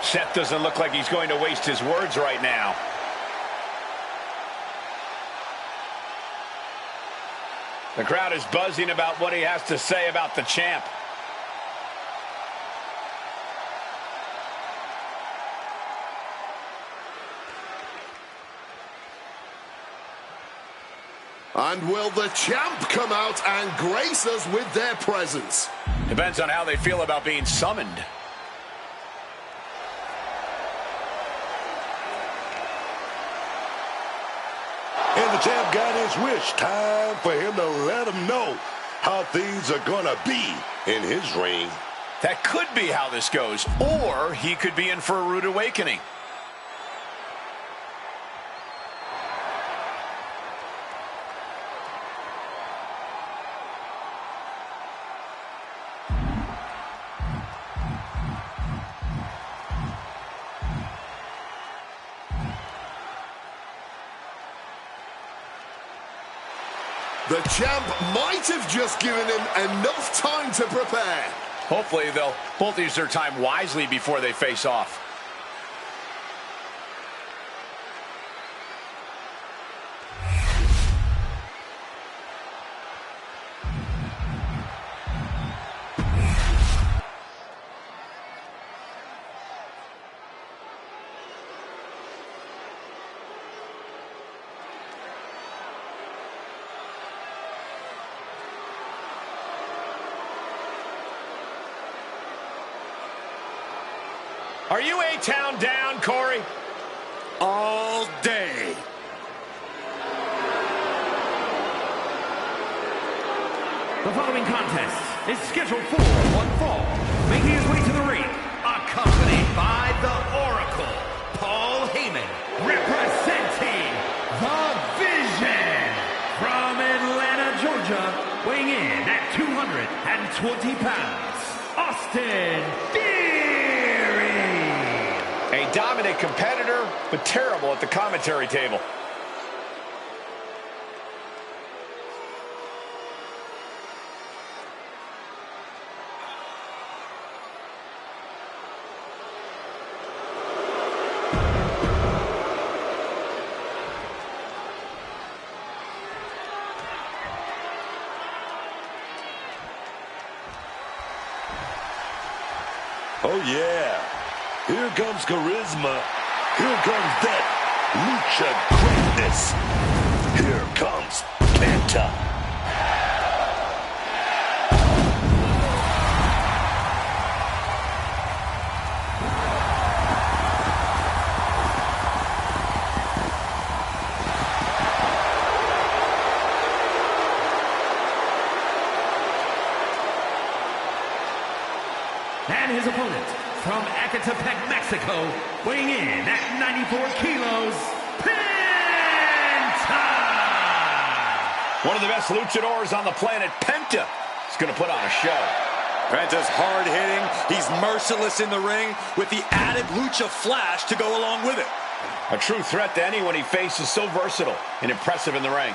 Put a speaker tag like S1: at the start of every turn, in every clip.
S1: Seth doesn't look like he's going to waste his words right now. The crowd is buzzing about what he has to say about the champ.
S2: And will the champ come out and grace us with their presence?
S1: Depends on how they feel about being summoned.
S3: And the champ got his wish. Time for him to let him know how things are gonna be in his reign.
S1: That could be how this goes, or he could be in for a rude awakening.
S2: The champ might have just given him enough time to prepare.
S1: Hopefully they'll both use their time wisely before they face off. Are you A-Town down, Corey?
S2: All day.
S4: The following contest is scheduled for one fall. Making his way to the ring, accompanied by the Oracle, Paul Heyman, representing the Vision. From Atlanta, Georgia, weighing in at 220 pounds, Austin
S1: A dominant competitor, but terrible at the commentary table.
S3: Oh, yeah. Here comes charisma. Here comes that lucha greatness. Here comes Penta.
S4: And his opponent, from Ecatepec, Mexico, weighing in at 94 kilos, Penta!
S1: One of the best luchadors on the planet, Penta, is going to put on a show.
S5: Penta's hard-hitting. He's merciless in the ring with the added lucha flash to go along with it.
S1: A true threat to anyone he faces, so versatile and impressive in the ring.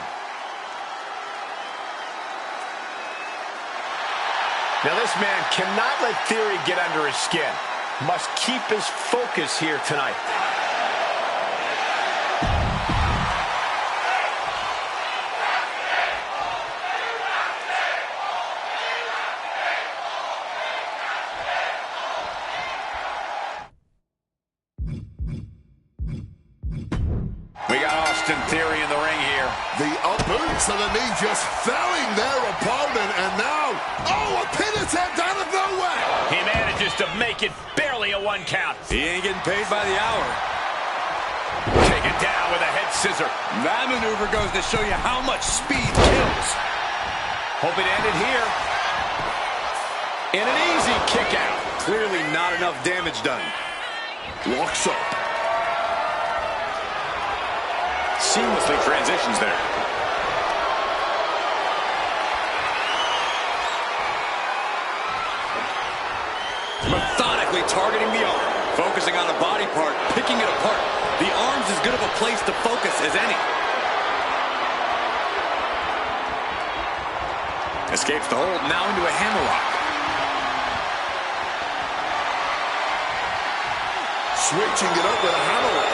S1: Now this man cannot let Theory get under his skin. Must keep his focus here tonight. We got Austin Theory in the ring here.
S2: The up boot to the knee just felling their opponent, and now, oh, a pin attempt out of nowhere!
S1: He manages to make it barely a one count.
S5: He ain't getting paid by the hour.
S1: Taken down with a head scissor.
S5: That maneuver goes to show you how much speed kills.
S1: Hope it ended here. In an easy kick out.
S5: Clearly not enough damage done.
S2: Locks up.
S1: Seamlessly transitions there.
S5: Methodically targeting the arm. Focusing on a body part, picking it apart. The arm's as good of a place to focus as any. Escapes the hold, now into a hammerlock.
S2: switching it up with a hammerlock.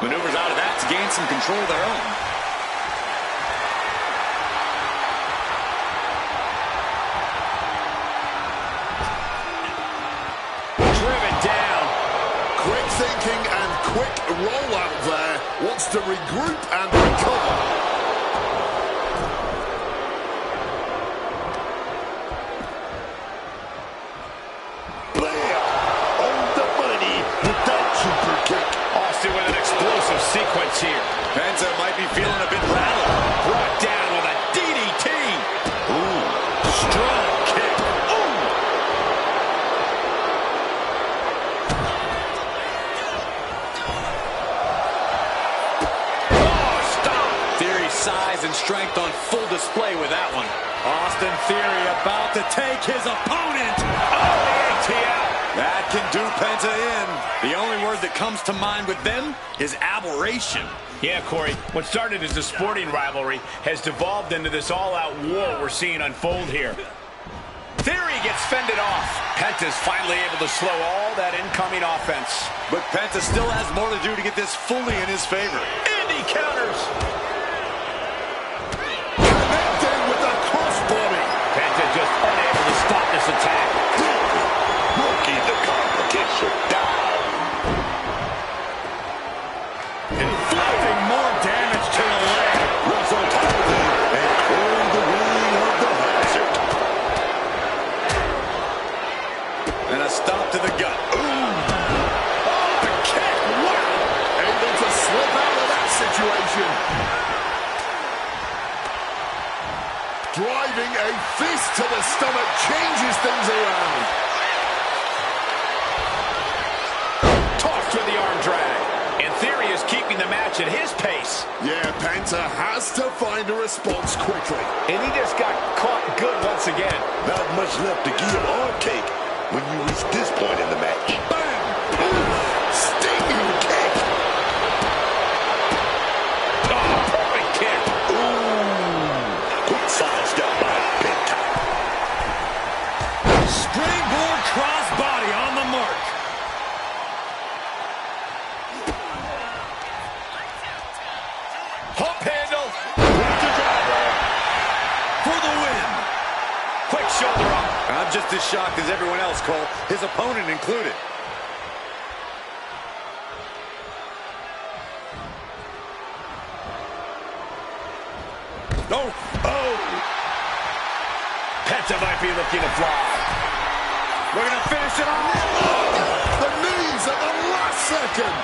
S5: Maneuvers out of that to gain some control of their own.
S1: Driven down.
S2: Quick thinking and quick rollout there. Wants to regroup and recover.
S3: Bam! On the money with that super kick.
S1: Austin with an explosive sequence here.
S5: Penta might be feeling a bit rattled.
S1: Brought down with a DDT.
S3: Ooh, strong kick. Ooh.
S1: Oh, stop.
S5: Theory's size and strength on full display with that one. Austin Theory about to take his opponent.
S1: Oh, the ATL.
S5: That can do Penta in. The only word that comes to mind with them is aberration.
S1: Yeah, Corey, what started as a sporting rivalry has devolved into this all-out war we're seeing unfold here. Theory gets fended off. Penta's finally able to slow all that incoming offense.
S5: But Penta still has more to do to get this fully in his favor.
S1: And he counters.
S2: Connecting with the crossbody.
S1: Penta just unable to stop this attack.
S3: Working the competition down.
S5: Inflicting more damage to the leg.
S3: Was on top of him and clearing the way of the hazard.
S5: And a stop to the gut.
S2: Ooh. Oh, the kick. Wow. Able to slip out of that situation. Driving a fist to the stomach changes things around.
S1: Tossed with the arm drag. And Theory is keeping the match at his pace.
S2: Yeah, Penta has to find a response quickly.
S1: And he just got caught good once again.
S3: Not much left to give or take when you reach this point in the match.
S2: Bam! Ooh, stinging kick.
S1: Oh, perfect kick.
S3: Ooh, quick sidestep by Penta.
S5: Springboard crossbody on the mark.
S1: Hump handle.
S5: For the win.
S1: Quick shoulder up.
S5: I'm just as shocked as everyone else, Cole, his opponent included.
S3: No. Oh.
S1: Penta might be looking to fly.
S5: We're going to finish it off.
S2: The knees at the last second.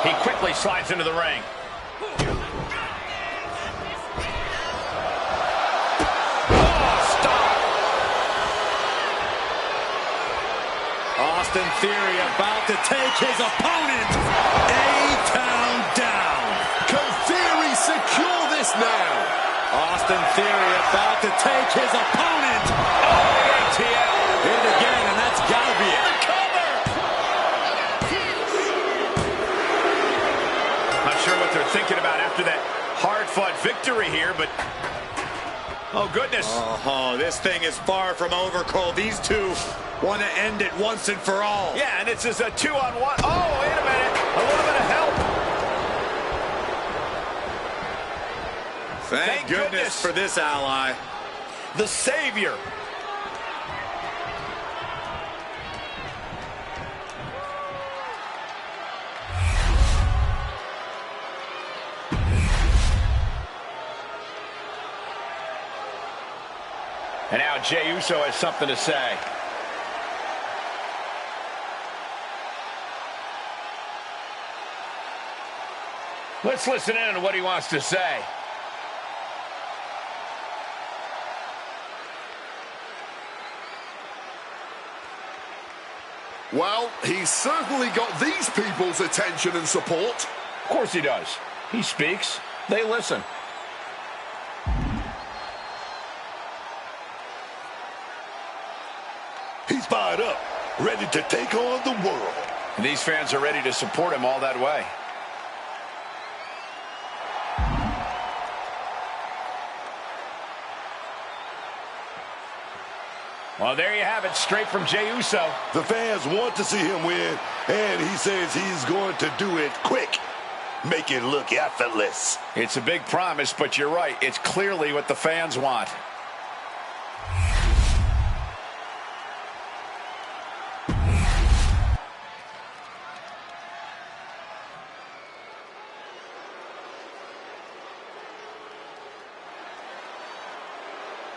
S1: He quickly slides into the ring.
S5: Austin Theory about to take his opponent A-Town down.
S2: Can Theory secure this now?
S5: Austin Theory about to take his opponent.
S1: Oh, the ATL.
S5: Hit it again, and that's got to be it.
S1: Not sure what they're thinking about after that hard-fought victory here, but oh, goodness.
S5: Oh, this thing is far from over, Cole. These two want to end it once and for all.
S1: Yeah, and it's just a 2-on-1. Oh, wait a minute. A little bit of help.
S5: Thank goodness for this ally.
S1: The Savior. And now Jey Uso has something to say. Let's listen in on what he wants to say.
S2: Well, he's certainly got these people's attention and support.
S1: Of course he does. He speaks. They listen.
S3: He's fired up, ready to take on the world.
S1: And these fans are ready to support him all that way. Well, there you have it, straight from Jey Uso.
S3: The fans want to see him win, and he says he's going to do it quick. Make it look effortless.
S1: It's a big promise, but you're right. It's clearly what the fans want.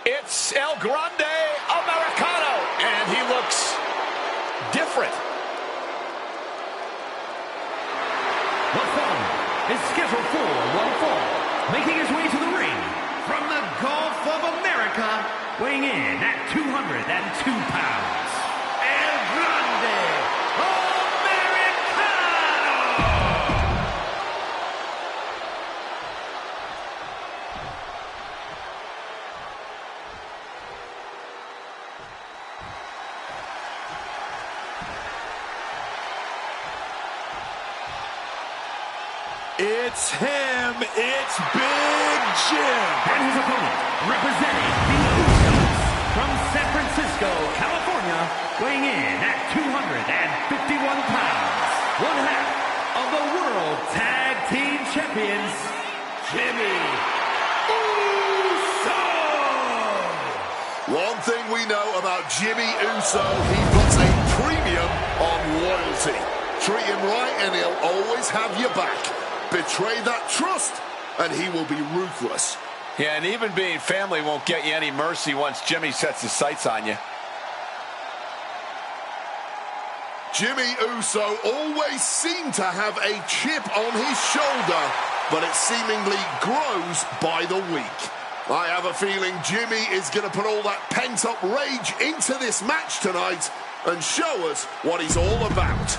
S1: It's El Grande Americano, and he looks different.
S4: The following is scheduled for one fall, making his way to the ring from the Gulf of America, weighing in at 202 pounds, El Grande Americano!
S3: It's him. It's Big Jim.
S4: And his opponent, representing the Usos from San Francisco, California, weighing in at 251 pounds, one half of the World Tag Team Champions, Jimmy Uso!
S2: One thing we know about Jimmy Uso, he puts a premium on loyalty. Treat him right and he'll always have your back. Betray that trust, and he will be ruthless.
S1: Yeah, and even being family won't get you any mercy once Jimmy sets his sights on you.
S2: Jimmy Uso always seemed to have a chip on his shoulder, but it seemingly grows by the week. I have a feeling Jimmy is going to put all that pent-up rage into this match tonight and show us what he's all about.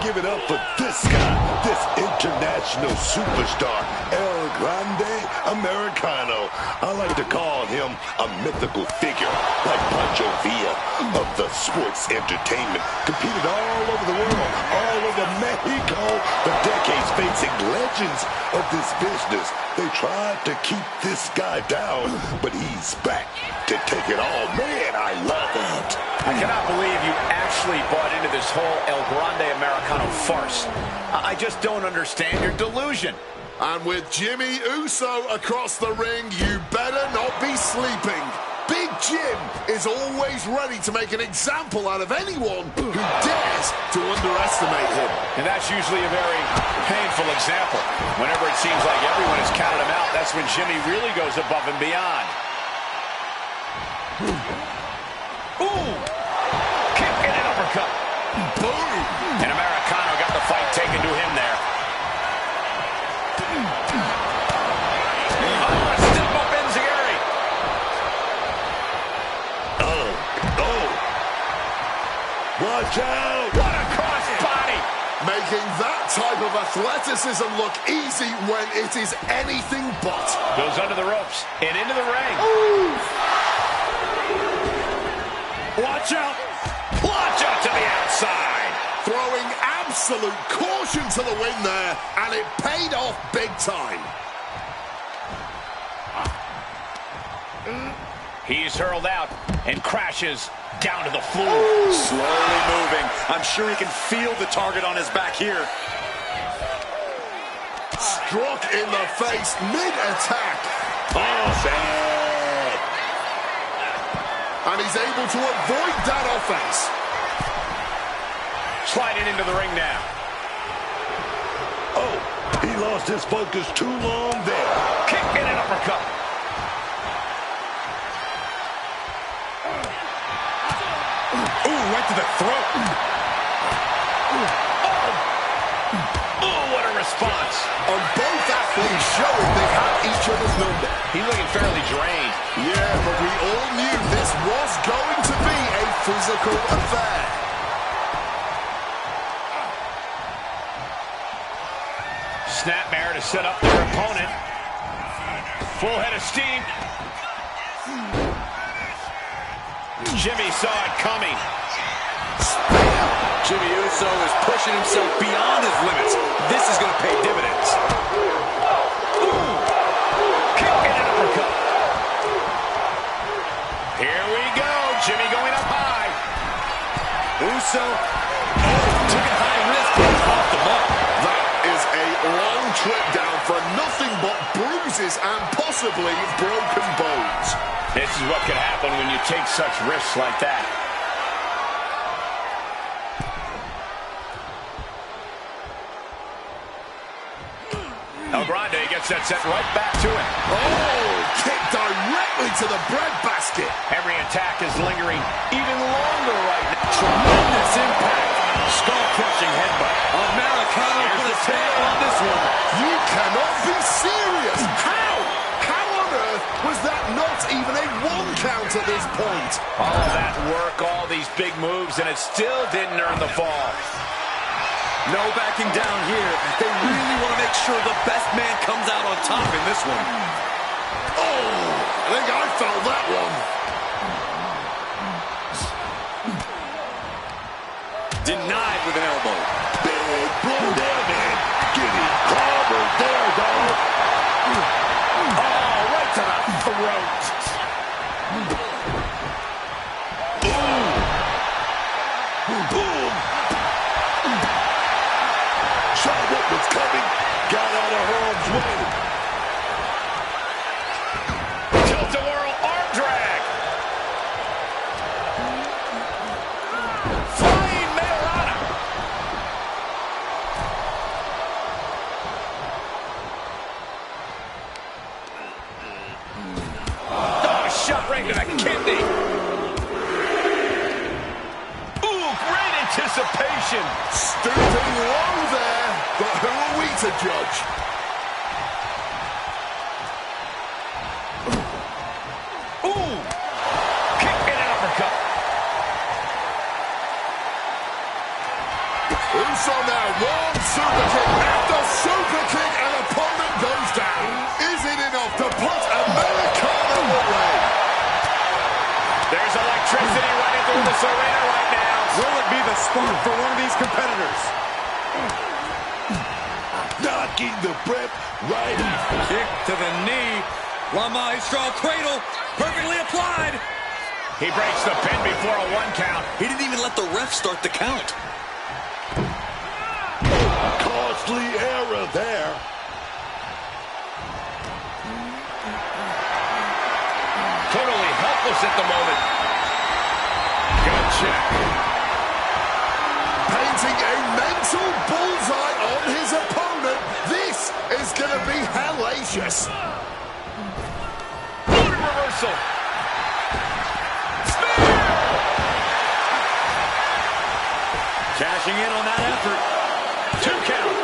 S3: Give it up for this guy, this international superstar, El Grande Americano. I like to call him a mythical figure, like Pancho Villa of the sports entertainment. Competed all over the world, all over Mexico, for decades facing legends of this business. They tried to keep this guy down, but he's back to take it all. Man, I love it.
S1: I cannot believe you actually bought into this whole El Grande Americano farce. I just don't understand your delusion.
S2: And with Jimmy Uso across the ring, you better not be sleeping. Big Jim is always ready to make an example out of anyone who dares to underestimate him.
S1: And that's usually a very painful example. Whenever it seems like everyone has counted him out, that's when Jimmy really goes above and beyond. Ooh! Kick and an uppercut. Boom! And Americano got the fight taken to him there. Step up Enziguri.
S3: Watch out!
S1: What a crossbody!
S2: Making that type of athleticism look easy when it is anything but.
S1: Goes under the ropes and into the ring.
S2: Ooh.
S1: Watch out! Watch out to the outside!
S2: Throwing absolute caution to the wind there, and it paid off big time.
S1: He's hurled out and crashes down to the floor.
S5: Ooh. Slowly moving. I'm sure he can feel the target on his back here.
S2: Struck in the face mid-attack.
S3: Oh, sad.
S2: And he's able to avoid that offense.
S1: Sliding into the ring now.
S3: Oh, he lost his focus too long there.
S1: Kick and an uppercut.
S5: Ooh, right to the throat.
S1: Oh, what a response.
S2: And both athletes showing they've had each other's number.
S1: He's looking fairly drained.
S2: Yeah, but we all knew this was going to be a physical affair.
S1: Snapmare to set up their opponent. Full head of steam. Jimmy saw it coming.
S5: Jimmy Uso is pushing himself beyond his limits. This is going to pay dividends.
S1: Ooh. Kick and an uppercut. Here we go. Jimmy going up high.
S5: Uso took a high risk, but it's off the mark.
S2: That is a long trip down for nothing but bruises and possibly broken bones.
S1: This is what could happen when you take such risks like that. El Grande gets that set right back to him.
S2: Oh, kick directly to the breadbasket.
S1: Every attack is lingering even longer right now.
S5: Tremendous impact. Skull-crushing headbutt. Americano for the tail on this one.
S2: You cannot be serious. How? How on earth was that not even a 1 count at this point?
S1: All that work, all these big moves, and it still didn't earn the fall.
S5: No backing down here. They really want to make sure the best man comes out on top in this one.
S2: Oh, I think I felt that one.
S5: Denied with an elbow.
S3: Big blow there, man. Getting clobbered there, dog.
S1: Oh, right to the throat.
S3: Boom. Saw what was coming. Got out of harm's way.
S1: Tilt-a-whirl arm drag. Flying Mayorana. Oh, shot right to the kidney. Ooh, great anticipation.
S2: Stooping low there, but who are we to judge?
S1: Ooh, kick and an uppercut.
S2: Uso now, one super kick after super kick, and opponent goes down. Is it enough to put Americano away?
S1: There's electricity running through this arena right now.
S5: Will it be the spark for one of these competitors?
S3: Knocking the breath right out.
S5: Kick to the knee. La Maestro cradle. Perfectly applied.
S1: He breaks the pin before a 1 count.
S5: He didn't even let the ref start the count.
S3: Costly error there.
S1: Totally helpless at the moment. Good check.
S2: Painting a mental bullseye on his opponent. This is going to be hellacious.
S1: Motor reversal. Spear!
S5: Cashing in on that effort.
S1: 2 count.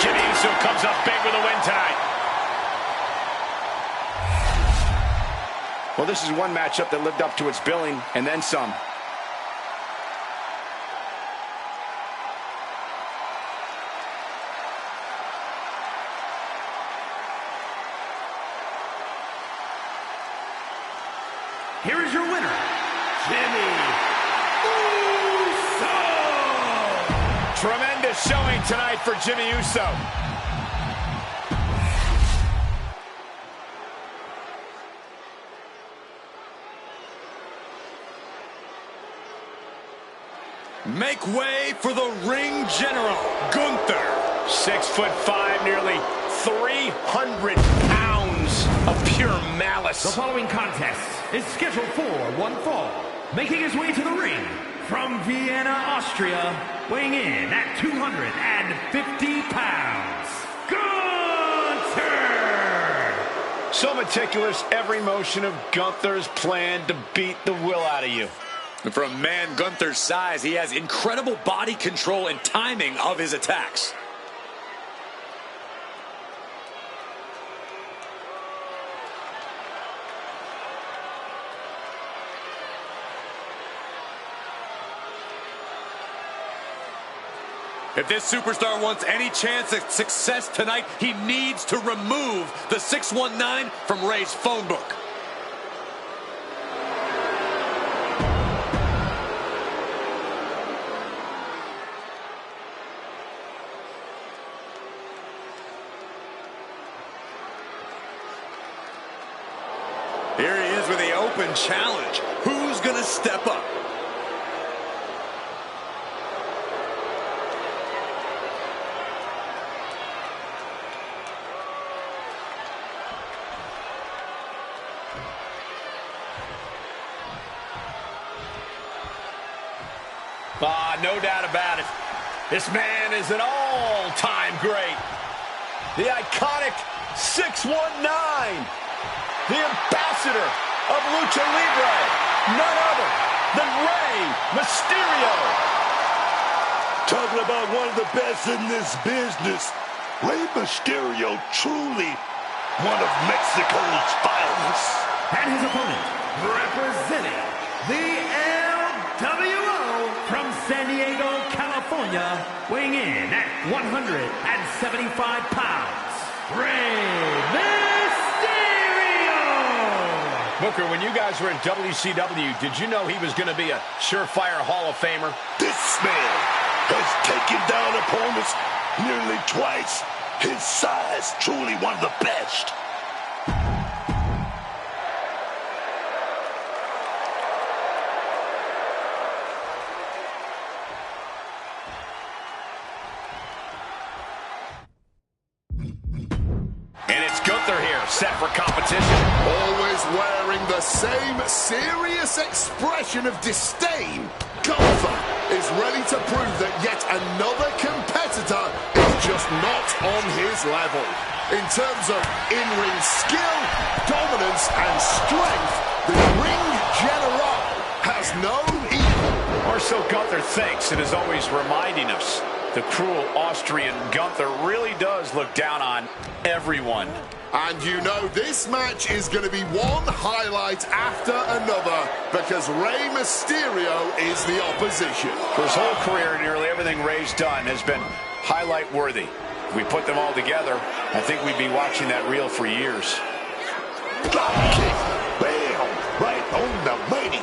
S1: Jimmy Uso comes up big with a win tonight. Well, this is one matchup that lived up to its billing, and then some.
S4: Here is your winner, Jimmy Uso!
S1: Tremendous showing tonight for Jimmy Uso.
S5: Make way for the ring general, Gunther.
S1: 6'5", nearly 300 pounds of pure malice.
S4: The following contest is scheduled for one fall. Making his way to the ring from Vienna, Austria, weighing in at 250 pounds, Gunther!
S1: So meticulous, every motion of Gunther's plan to beat the will out of you.
S5: And for a man Gunther's size, he has incredible body control and timing of his attacks. If this superstar wants any chance at success tonight, he needs to remove the 619 from Ray's phone book. Here he is with the open challenge. Who's going to step up?
S1: No doubt about it. This man is an all-time great. The iconic 619. The ambassador of Lucha Libre. None other than Rey Mysterio.
S3: Talking about one of the best in this business. Rey Mysterio, truly one of Mexico's finest.
S4: And his opponent, representing the LWO from San Diego, California, weighing in at 175 pounds, Rey Mysterio!
S1: Booker, when you guys were in WCW, did you know he was going to be a surefire Hall of Famer?
S3: This man has taken down opponents nearly twice. His size, truly one of the best.
S1: Set for competition.
S2: Always wearing the same serious expression of disdain, Gunther is ready to prove that yet another competitor is just not on his level. In terms of in-ring skill, dominance, and strength, the ring general has no equal.
S1: Or so Gunther thinks, and is always reminding us. The cruel Austrian Gunther really does look down on everyone.
S2: And you know this match is going to be one highlight after another because Rey Mysterio is the opposition.
S1: For his whole career, nearly everything Rey's done has been highlight worthy. If we put them all together, I think we'd be watching that reel for years.
S3: Drop kick, bam, right on the money.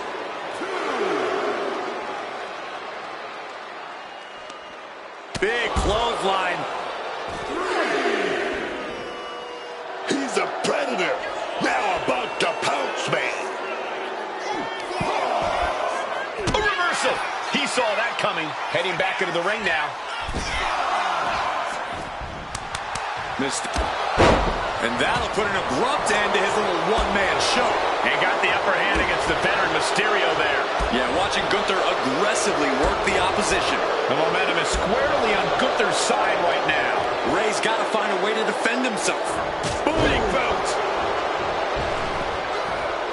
S5: Big clothesline.
S3: He's a predator, now about to pounce, man.
S1: A reversal. He saw that coming. Heading back into the ring now.
S5: Missed. And that'll put an abrupt end to his little one-man show.
S1: And got the upper hand against the veteran Mysterio there.
S5: Yeah, watching Gunther aggressively work the opposition.
S1: The momentum is squarely on Gunther's side right now.
S5: Rey's got to find a way to defend himself.
S1: Booting boot.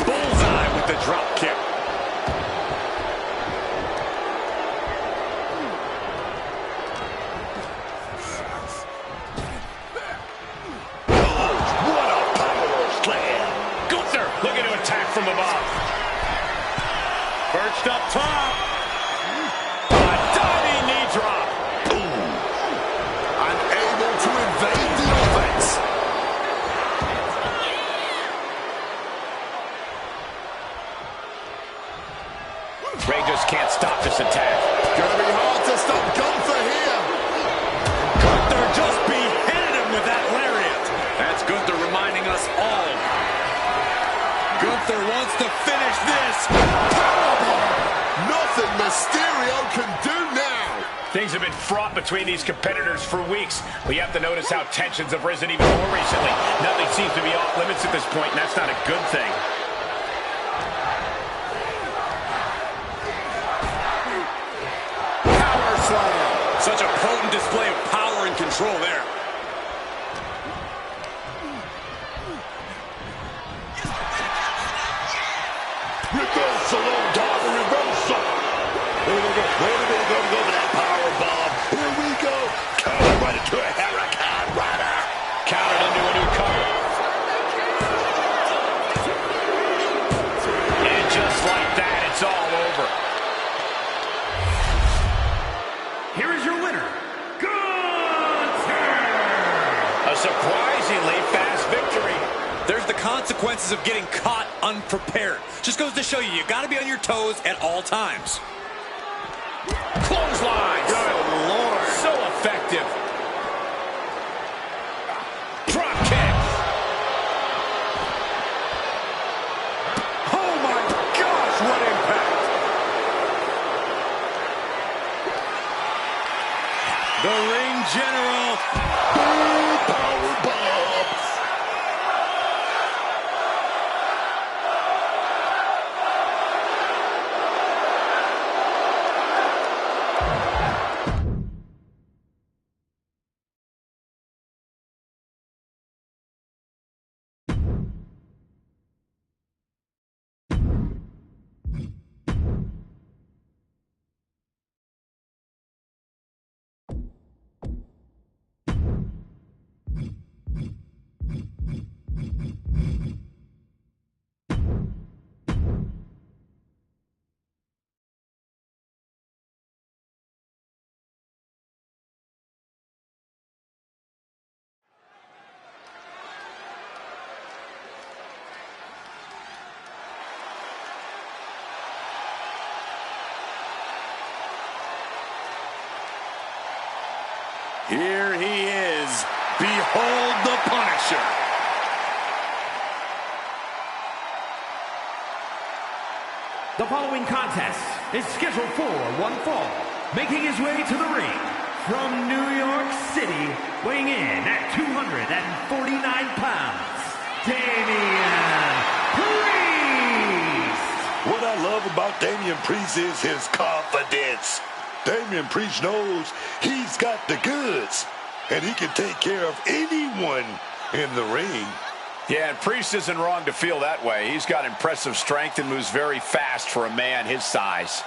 S5: Bullseye with the drop kick.
S3: What a power slam.
S1: Gunther looking to attack from above. Perched up top. A diving knee drop.
S2: And able to evade the offense.
S1: Rey just can't stop this attack.
S2: Gonna be hard to stop Gunther here.
S5: Gunther just beheaded him with that lariat. That's Gunther reminding us all. Gunther wants to finish this.
S2: Nothing Mysterio can do now.
S1: Things have been fraught between these competitors for weeks. But you have to notice how tensions have risen even more recently. Nothing seems to be off limits at this point, and that's not a good thing.
S2: Power slam.
S5: Such a potent display of power and control there.
S3: Reversal on top of reversal. Wait a minute, go for that power bomb. Here we go. Counter right into a Hurricane Rider.
S1: Countered into a new cover. And just like that, it's all over.
S4: Here is your winner,
S5: chances of getting caught unprepared. Just goes to show you, you got to be on your toes at all times.
S1: Clotheslines.
S5: Good Lord.
S1: So effective. Drop kick.
S5: Oh my gosh, what impact. The ring general.
S3: Power bomb.
S5: Here he is. Behold the Punisher.
S4: The following contest is scheduled for one fall. Making his way to the ring from New York City, weighing in at 249 pounds, Damian Priest.
S3: What I love about Damian Priest is his confidence. Damian Priest knows he's got the goods, and he can take care of anyone in the ring.
S1: Yeah, and Priest isn't wrong to feel that way. He's got impressive strength and moves very fast for a man his size.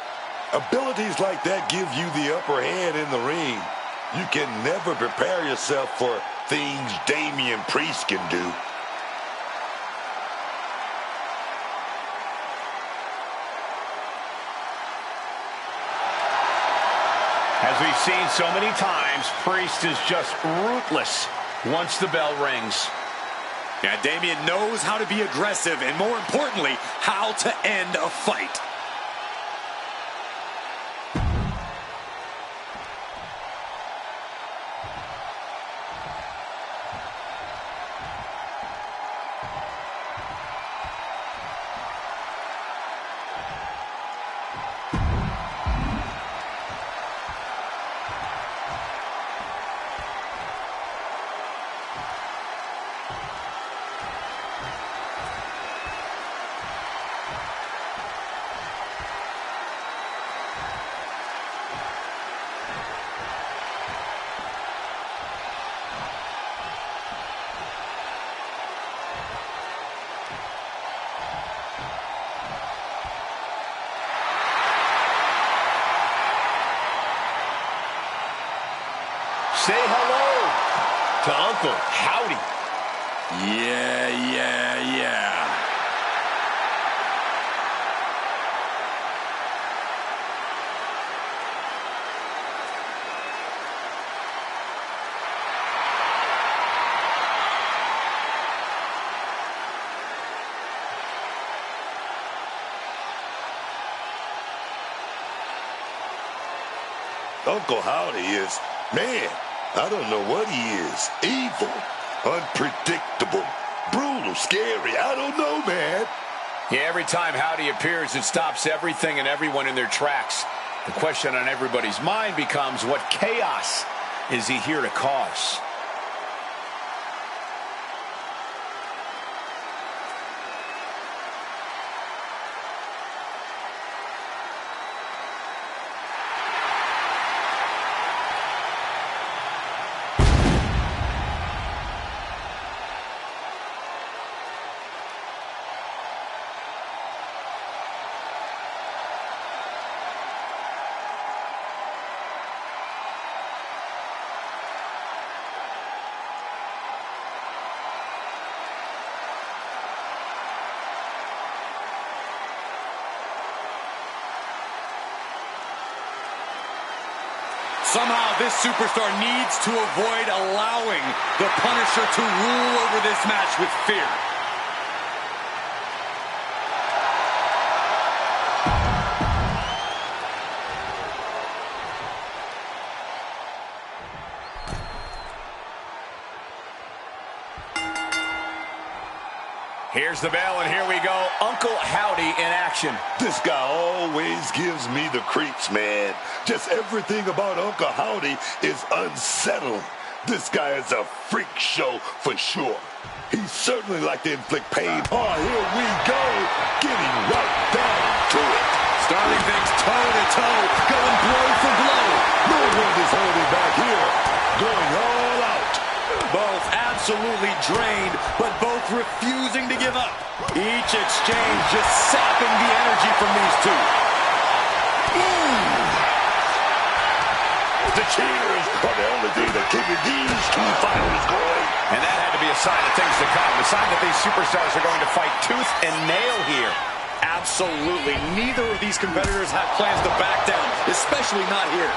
S3: Abilities like that give you the upper hand in the ring. You can never prepare yourself for things Damian Priest can do.
S1: As we've seen so many times, Priest is just ruthless once the bell rings.
S5: Yeah, Damian knows how to be aggressive and, more importantly, how to end a fight.
S1: Say hello to Uncle Howdy.
S5: Yeah.
S3: Uncle Howdy is, man, I don't know what he is. Evil, unpredictable, brutal, scary. I don't know, man.
S1: Yeah, every time Howdy appears, it stops everything and everyone in their tracks. The question on everybody's mind becomes, what chaos is he here to cause?
S5: Somehow this superstar needs to avoid allowing the Punisher to rule over this match with fear.
S1: Here's the bell, and here we go. Uncle Howdy in action.
S3: This guy always gives me the creeps, man. Just everything about Uncle Howdy is unsettling. This guy is a freak show for sure. He certainly like to inflict pain. Oh, here we go. Getting right down to it.
S5: Starting things toe-to-toe, going blow for blow.
S3: No one is holding back here. Going all out.
S5: Both absolutely drained, but both refusing to give up. Each exchange just sapping the energy from these two.
S3: The cheers are the only thing that keep these two fighters going.
S1: And that had to be a sign of things to come. A sign that these superstars are going to fight tooth and nail here.
S5: Absolutely. Neither of these competitors have plans to back down, especially not here.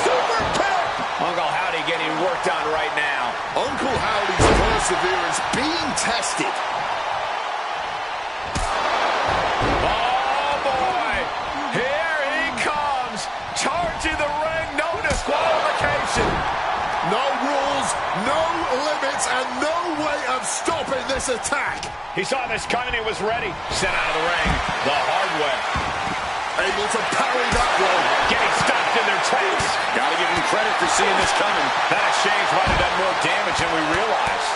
S3: Super kick!
S1: Uncle Howdy getting worked on right now.
S2: Uncle Howdy's perseverance being tested.
S1: Oh, boy. Here he comes. Charging the ring. No disqualification.
S2: No rules, no limits, and no way of stopping this attack.
S1: He saw this coming. He was ready. Sent out of the ring the hard way.
S2: Able to parry that one.
S1: Getting stopped in their tracks.
S5: Gotta give him credit for seeing this coming.
S1: That exchange might have done more damage than we realized.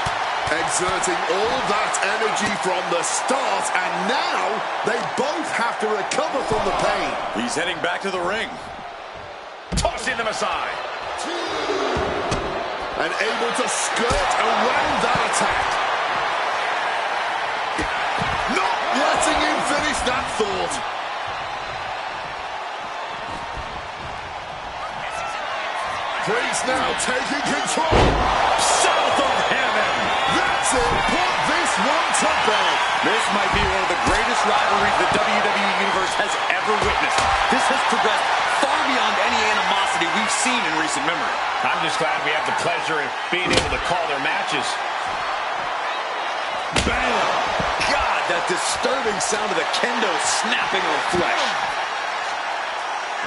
S2: Exerting all that energy from the start, and now they both have to recover from the pain.
S5: He's heading back to the ring.
S1: Tossing them aside.
S2: And able to skirt around that attack. Not letting him finish that thought. Priest now taking control.
S5: South of heaven.
S2: That's it. Put this one to bed.
S5: This might be one of the greatest rivalries the WWE Universe has ever witnessed. This has progressed far beyond any animosity we've seen in recent memory.
S1: I'm just glad we have the pleasure of being able to call their matches.
S5: Bam! God, that disturbing sound of the kendo snapping on flesh.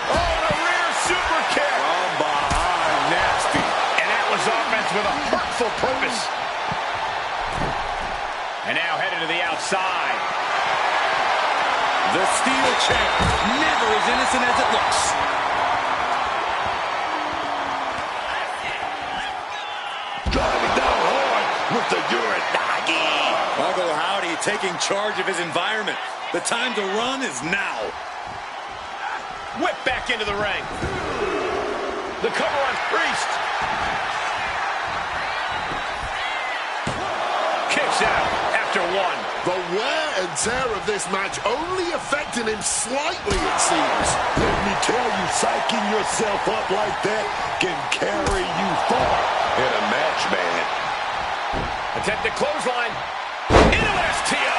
S1: Oh, the rear super kick.
S5: From behind, nasty.
S1: And that was offense with a hurtful purpose. And now headed to the outside.
S5: The steel chair, never as innocent as it looks.
S3: Driving down hard with the Uranagi.
S5: Uncle Howdy taking charge of his environment. The time to run is now.
S1: Whip back into the ring. The cover on Priest. Kicks out after one.
S2: The wear and tear of this match only affecting him slightly, it seems.
S3: Let me tell you, psyching yourself up like that can carry you far in a match, man.
S1: Attempted clothesline. Into an STO.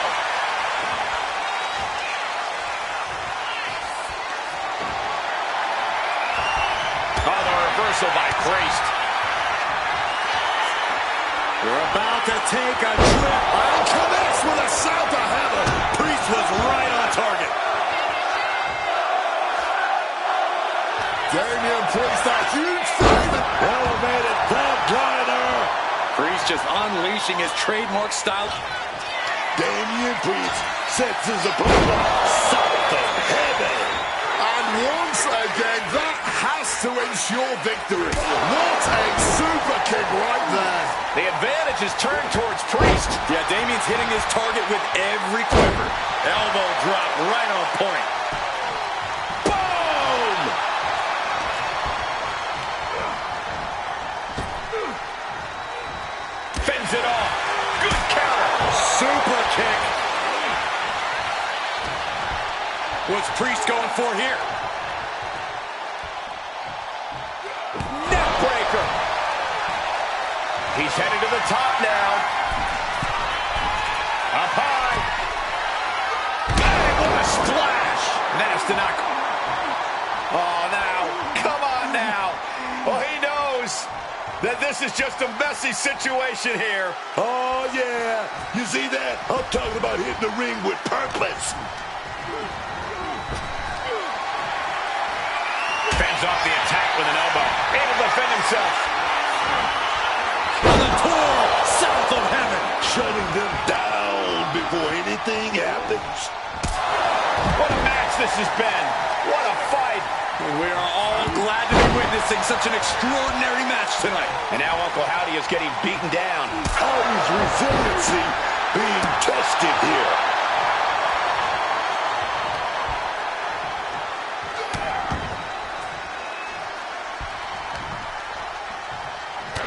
S1: Oh, the reversal by Priest.
S5: We're about to take a trip.
S2: And connects with a south of heaven.
S5: Priest was right on target.
S2: Damian Priest, a huge favor.
S3: Elevated flatliner.
S5: Priest just unleashing his trademark style.
S3: Damian Priest sets his opponent south of heaven.
S2: And once again, that has to ensure victory. What a super kick right there.
S1: The advantage is turned towards Priest.
S5: Yeah, Damian's hitting his target with every quiver. Elbow drop right on point.
S2: Boom!
S1: Fends it off. Good counter.
S5: Super kick. What's Priest going for here?
S1: Neck breaker. He's headed to the top now. Up high. Bang, what a splash. That's to knock. Oh, now. Come on now. Well, he knows that this is just a messy situation here.
S3: Oh, yeah. You see that? I'm talking about hitting the ring with purpose.
S1: Fends off the attack with an elbow. Able to defend himself.
S5: On the Hardcore south of heaven.
S3: Shutting them down before anything happens.
S1: What a match this has been. What a fight.
S5: And we are all glad to be witnessing such an extraordinary match tonight.
S1: And now Uncle Howdy is getting beaten down.
S3: Howdy's resiliency being tested here.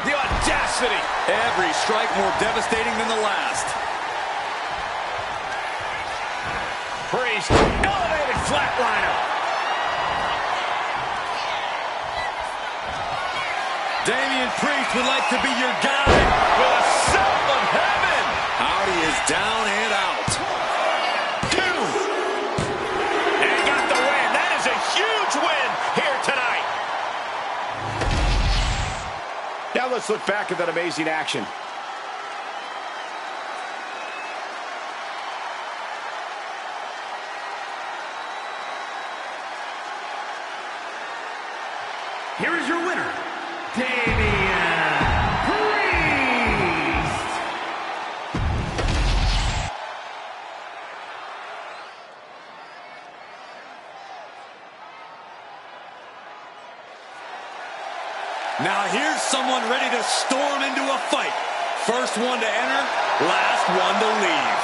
S1: The audacity.
S5: Every strike more devastating than the last.
S1: Priest, elevated flatliner.
S5: Damian Priest would like to be your guide
S1: With a sound of heaven.
S5: Howdy is down and out.
S1: 2. And got the win. That is a huge win here tonight. Now let's look back at that amazing action.
S4: Here is your winner, Damian Priest.
S5: Now here's someone ready to storm into a fight. First one to enter, last one to leave.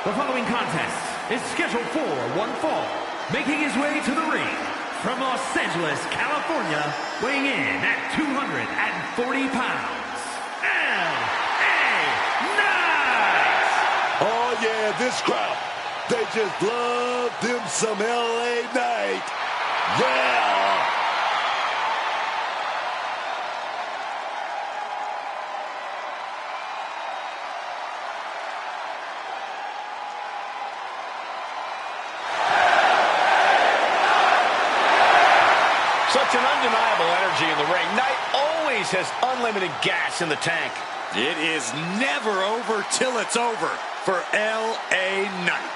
S4: The following contest is scheduled for one fall. Making his way to the ring from Los Angeles, California, weighing in at 240 pounds, L.A. Knight.
S3: Oh yeah, this crowd, they just love them some LA Knight. Yeah!
S1: Such an undeniable energy in the ring. Knight always has unlimited gas in the tank.
S5: It is never over till it's over for L.A. Knight.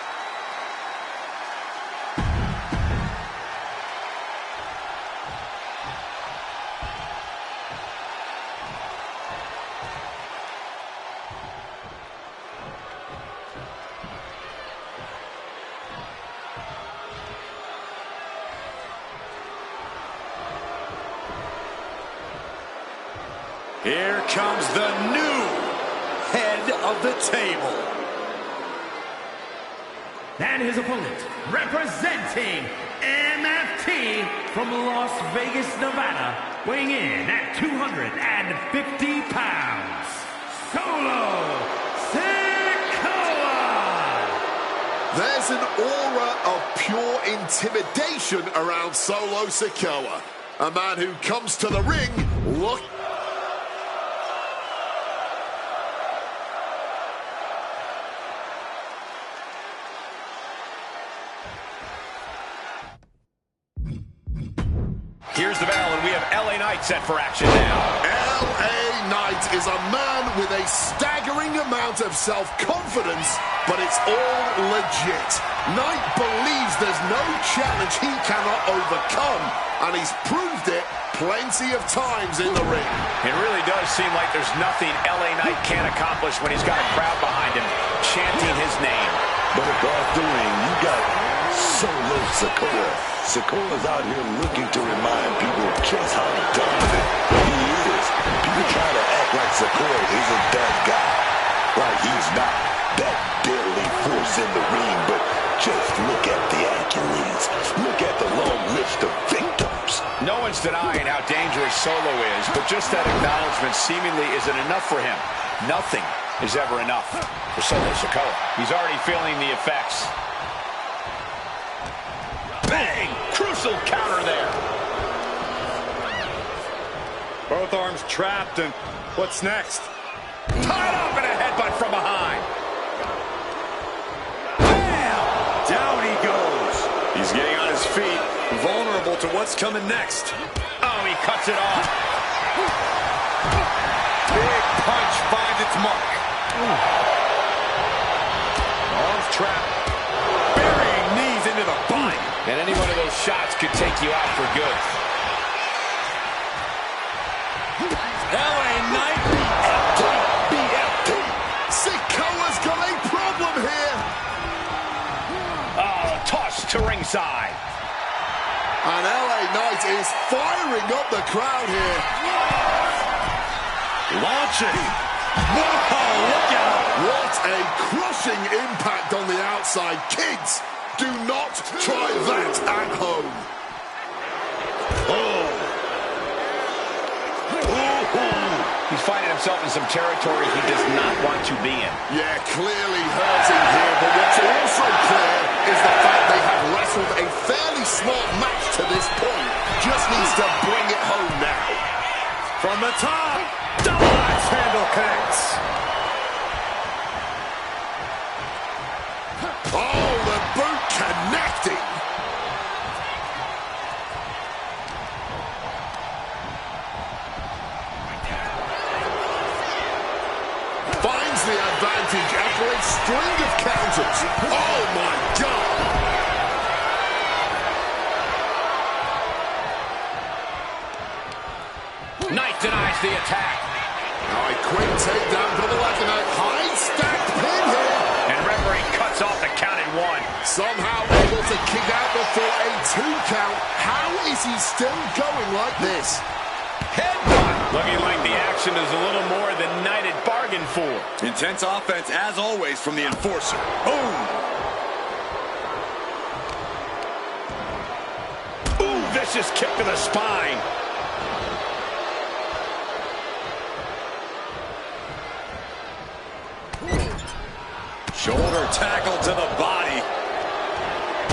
S5: Here comes the new head of the table.
S4: And his opponent, representing MFT from Las Vegas, Nevada, weighing in at 250 pounds, Solo Sikoa.
S2: There's an aura of pure intimidation around Solo Sikoa. A man who comes to the ring, look.
S1: Here's the bell, and we have L.A. Knight set for action now.
S2: L.A. Knight is a man with a staggering amount of self-confidence, but it's all legit. Knight believes there's no challenge he cannot overcome, and he's proved it plenty of times in the ring.
S1: It really does seem like there's nothing L.A. Knight can't accomplish when he's got a crowd behind him chanting his name.
S3: But across the ring, you got Solo Sikoa. Sikoa's out here looking to remind people just how dominant he is. People try to act like Sikoa isn't that guy. Like he's not that deadly force in the ring, but just look at the accolades. Look at the long list of victims.
S1: No one's denying how dangerous Solo is, but just that acknowledgement seemingly isn't enough for him. Nothing is ever enough for Solo Sikoa. He's already feeling the effects. Bang! Crucial counter there.
S5: Both arms trapped, and what's next?
S1: Tied up and a headbutt from behind.
S5: Bam! Down he goes. He's getting on his feet, vulnerable to what's coming next.
S1: Oh, he cuts it off.
S5: Big punch finds its mark. Arms trapped. Burying knees into the body.
S1: And any one of those shots could take you out for good.
S5: Knight.
S3: BFT.
S2: Sikoa's got a problem here.
S1: Oh, toss to ringside.
S2: And LA Knight is firing up the crowd here.
S5: Launching. Whoa, look out.
S2: What a crushing impact on the outside. Kids, do not try that at home.
S1: He's finding himself in some territory he does not want to be in.
S2: Yeah, clearly hurting here, but what's also clear is the fact they have wrestled a fairly smart match to this point. Just needs to bring it home now.
S5: From the top, double axe handle connects.
S2: Oh, the boot connecting. Finds the advantage after a string of counters. Oh, my God.
S1: Knight denies the attack.
S2: Now a quick takedown for the left, and a high stacked pin here.
S1: And referee cuts off the count at 1.
S2: Somehow able to kick out before a 2 count. How is he still going like this?
S1: Headbutt. Looking like the action is a little more than Knight had bargained for.
S5: Intense offense, as always, from the enforcer. Boom!
S1: Ooh, vicious kick to the spine.
S5: Shoulder tackle to the body.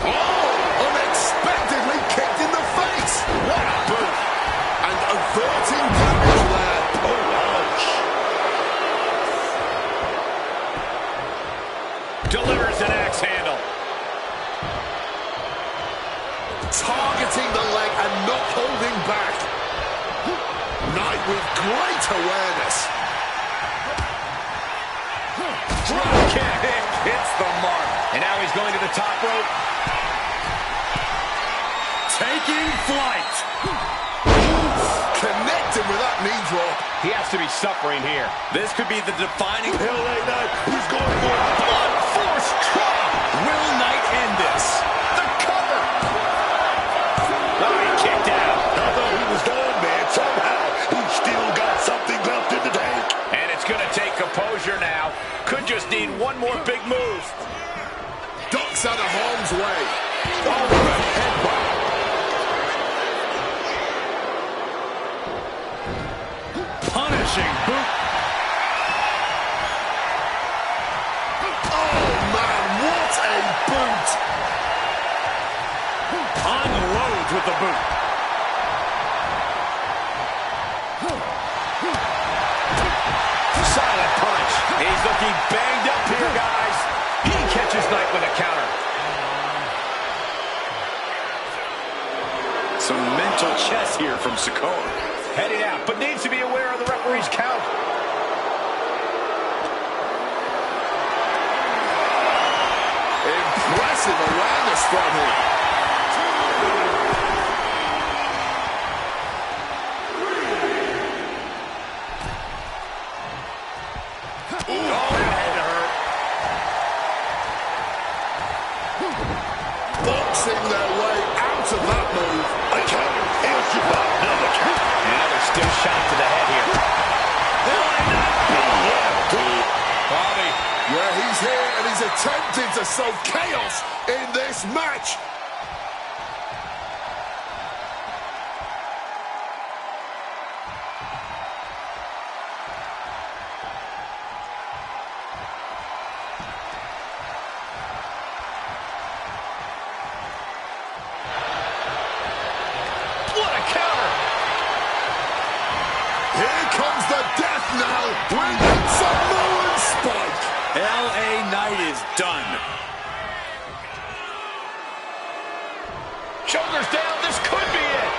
S2: Oh, unexpectedly kicked in the face. What a boot. And averting damage there.
S3: Oh, ouch.
S1: Delivers an axe handle.
S2: Targeting the leg and not holding back. Knight with great awareness.
S1: Drop kick.
S5: Hits the mark.
S1: And now he's going to the top rope.
S5: Taking flight.
S2: Connected with that knee drop.
S1: He has to be suffering here.
S5: This could be the defining
S3: LA Knight, he's going for it.
S1: Blood force drop.
S5: Will Knight end this?
S1: The cover. Oh, he kicked out.
S3: I thought he was done, man. Somehow, he's still got something left in the tank.
S1: And it's going to take composure now. Could just need one more big move.
S2: Ducks out of harm's way. Oh, the headbutt.
S5: Punishing boot.
S2: Oh, man, what a boot.
S5: Unloads with the boot.
S1: Solid punch. He's looking banged up here, guys. He catches Knight with a counter.
S5: Some mental chess here from Sikoa.
S1: Heading out, but needs to be aware of the referee's count.
S2: Impressive awareness from him. Boxing their way out of that move.
S3: I counter. Answer by another count.
S1: Another stiff shot to the head here. Bobby.
S2: Yeah, he's here and he's attempting to sow chaos in this match.
S1: What a counter.
S2: Here comes the death knell with a Samoan spike.
S5: LA Knight is done.
S1: Shoulders down, this could be it.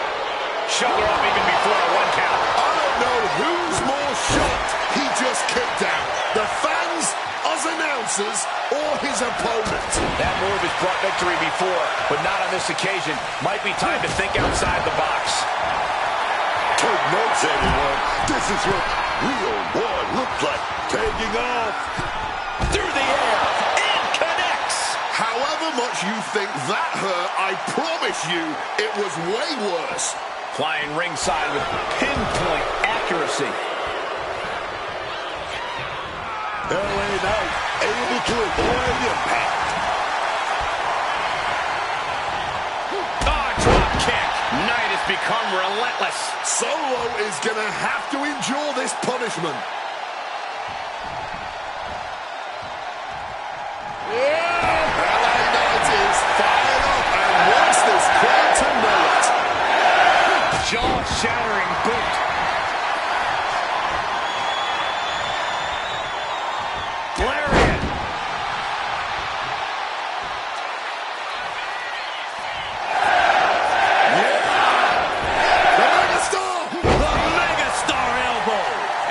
S1: Shoulder up even before a 1 count.
S2: I don't know who's more shocked he just kicked out. The fans, us announcers, or his opponent.
S1: That move has brought victory before, but not on this occasion. Might be time to think outside the box.
S3: Take notes, everyone. This is what real war looks like. Taking off.
S1: Through the air. And connects.
S2: However much you think that hurt, I promise you it was way worse.
S1: Flying ringside with pinpoint accuracy.
S3: LA Knight able to avoid impact.
S1: Drop kick. Knight has become relentless.
S2: Solo is going to have to endure this punishment. LA Knight is fired up and wants this crowd to know it.
S1: Jaw-shattering boot. Lariat.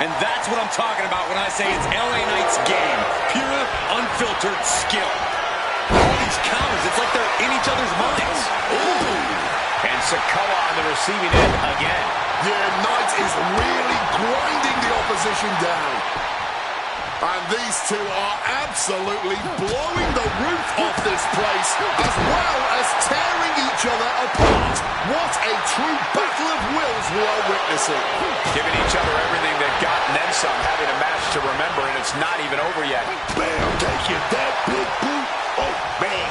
S5: And that's what I'm talking about when I say it's LA Knight's game. Pure, unfiltered skill. All these counters, it's like they're in each other's minds.
S2: Ooh.
S1: And Sikoa on the receiving end again.
S2: Yeah, Knight is really grinding the opposition down. And these two are absolutely blowing the roof off this place, as well as tearing each other apart. What a true battle of wills we are witnessing.
S1: Giving each other everything they've got and then some, having a match to remember, and it's not even over yet.
S3: Bam, take you that big boot. Oh, man.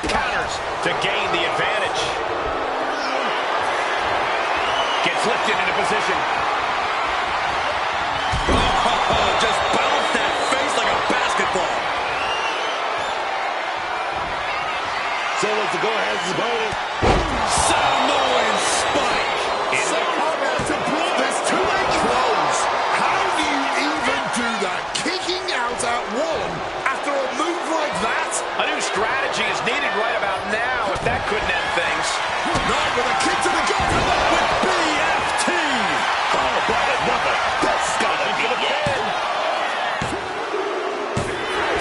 S1: Counters to gain the advantage. Gets lifted into position.
S5: Just bounced that face like a basketball.
S3: So let's go ahead and opponent.
S5: Samoan spike.
S2: Somehow to bring this to a close. How do you even do that? Kicking out at one after a move like that?
S1: A new strategy is needed right about now if that couldn't end things.
S2: Knight with a kick to the gut with BFT.
S3: How about another? That's gotta be it.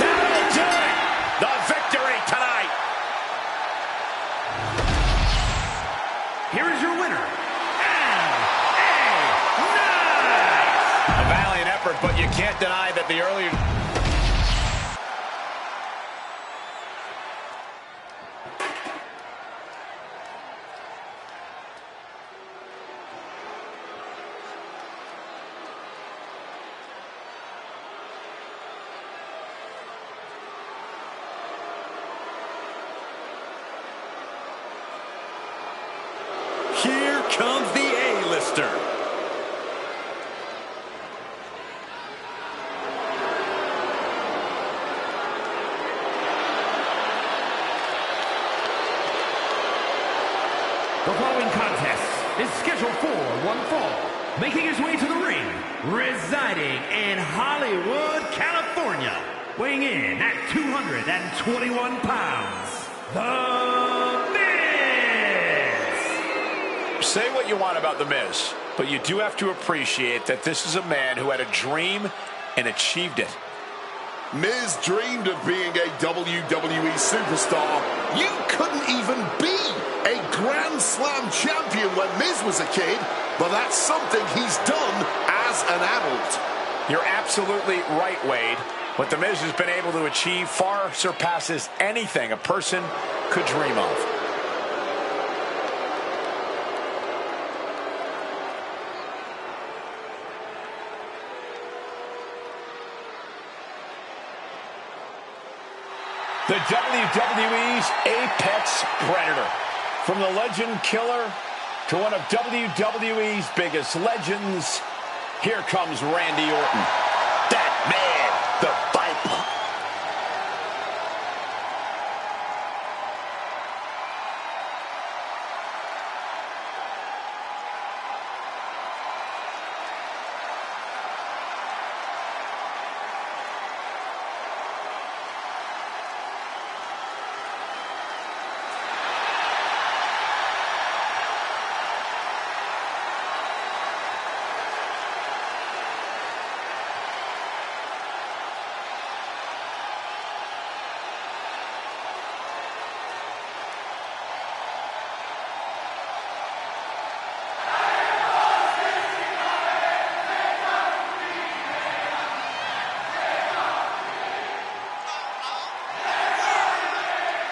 S1: That'll do it. The victory tonight.
S4: Here is your winner, LA Knight.
S1: A valiant effort, but you can't deny that the earlier...
S5: Here comes the A-lister.
S4: The following contest is scheduled for one fall, making his way to the ring, residing in Hollywood, California, weighing in at 221 pounds, The Miz!
S1: Say what you want about The Miz, but you do have to appreciate that this is a man who had a dream and achieved it.
S2: Miz dreamed of being a WWE superstar. You couldn't even be a Grand Slam champion when Miz was a kid, but that's something he's done as an adult.
S1: You're absolutely right, Wade. What The Miz has been able to achieve far surpasses anything a person could dream of. The WWE's Apex Predator. From the legend killer to one of WWE's biggest legends, here comes Randy Orton.
S3: That man, the Viper.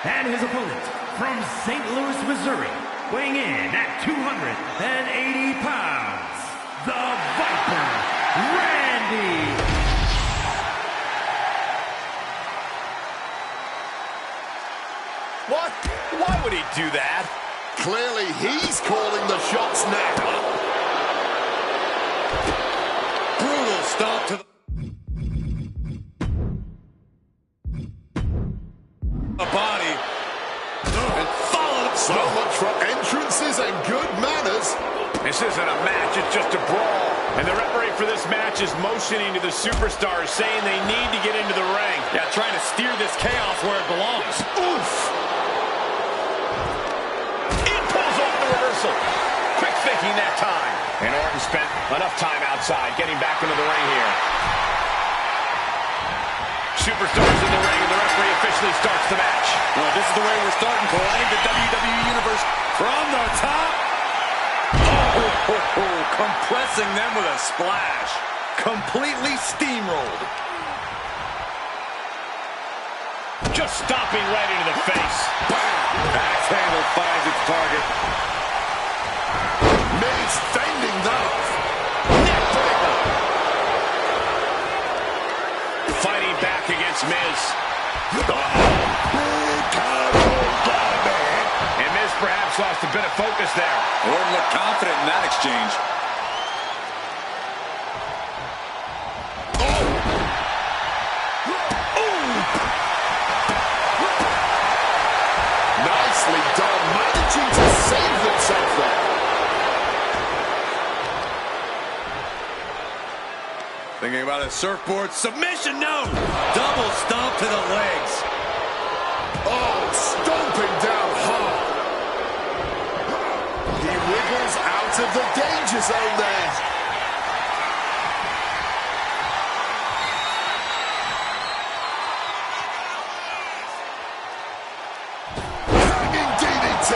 S4: And his opponent from St. Louis, Missouri, weighing in at 280 pounds, the Viper, Randy.
S1: What? Why would he do that?
S2: Clearly, he's calling the shots now.
S5: Brutal stomp to the body. And followed.
S2: So much for entrances and good manners.
S1: This isn't a match, it's just a brawl. And the referee for this match is motioning to the superstars, saying they need to get into the ring.
S5: Yeah, trying to steer this chaos where it belongs.
S2: Oof!
S1: It pulls off the reversal. Quick thinking that time. And Orton spent enough time outside getting back into the ring here. Superstars in the ring, and the referee officially starts the match.
S5: Well, this is the way we're starting, Cole. I think the WWE Universe from the top. Oh, compressing them with a splash. Completely steamrolled.
S1: Just stomping right into the face.
S5: Axe handle finds its target.
S2: Miz fending that off.
S1: Neck breaker. Fighting back against Miz. And Miz perhaps lost a bit of focus there.
S5: Orton looked confident in that exchange.
S2: Nicely done, managing to save himself there.
S5: Thinking about a surfboard submission, no! Double stomp to the legs.
S2: Oh, stomping down hard. He wiggles out of the danger zone there. Hanging DDT.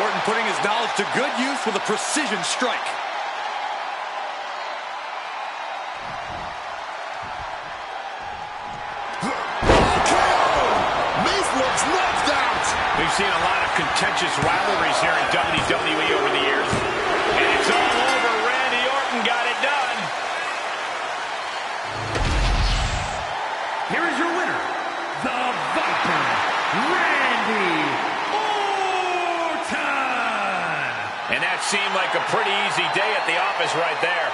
S5: Orton putting his knowledge to good use with a precision strike.
S1: We've seen a lot of contentious rivalries here in WWE over the years. And it's all over. Randy Orton got it done.
S4: Here is your winner, the Viper, Randy Orton.
S1: And that seemed like a pretty easy day at the office right there.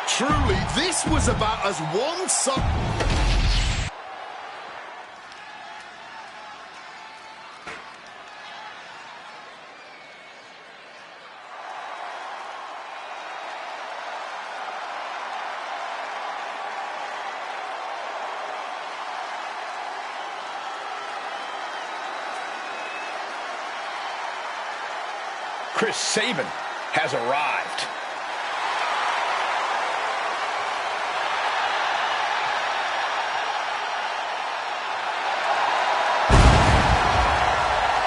S2: Truly, this was about as one-sided.
S1: Chris Sabin has arrived.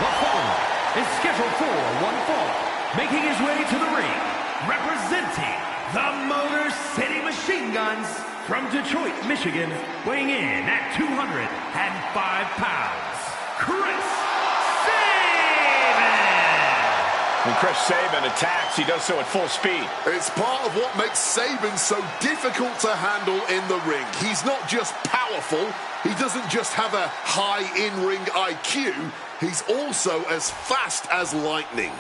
S4: The following is scheduled for one fall, making his way to the ring, representing the Motor City Machine Guns from Detroit, Michigan, weighing in at 205 pounds, Chris Sabin!
S1: When Chris Sabin attacks, he does so at full speed.
S2: It's part of what makes Sabin so difficult to handle in the ring. He's not just powerful, he doesn't just have a high in-ring IQ, he's also as fast as lightning.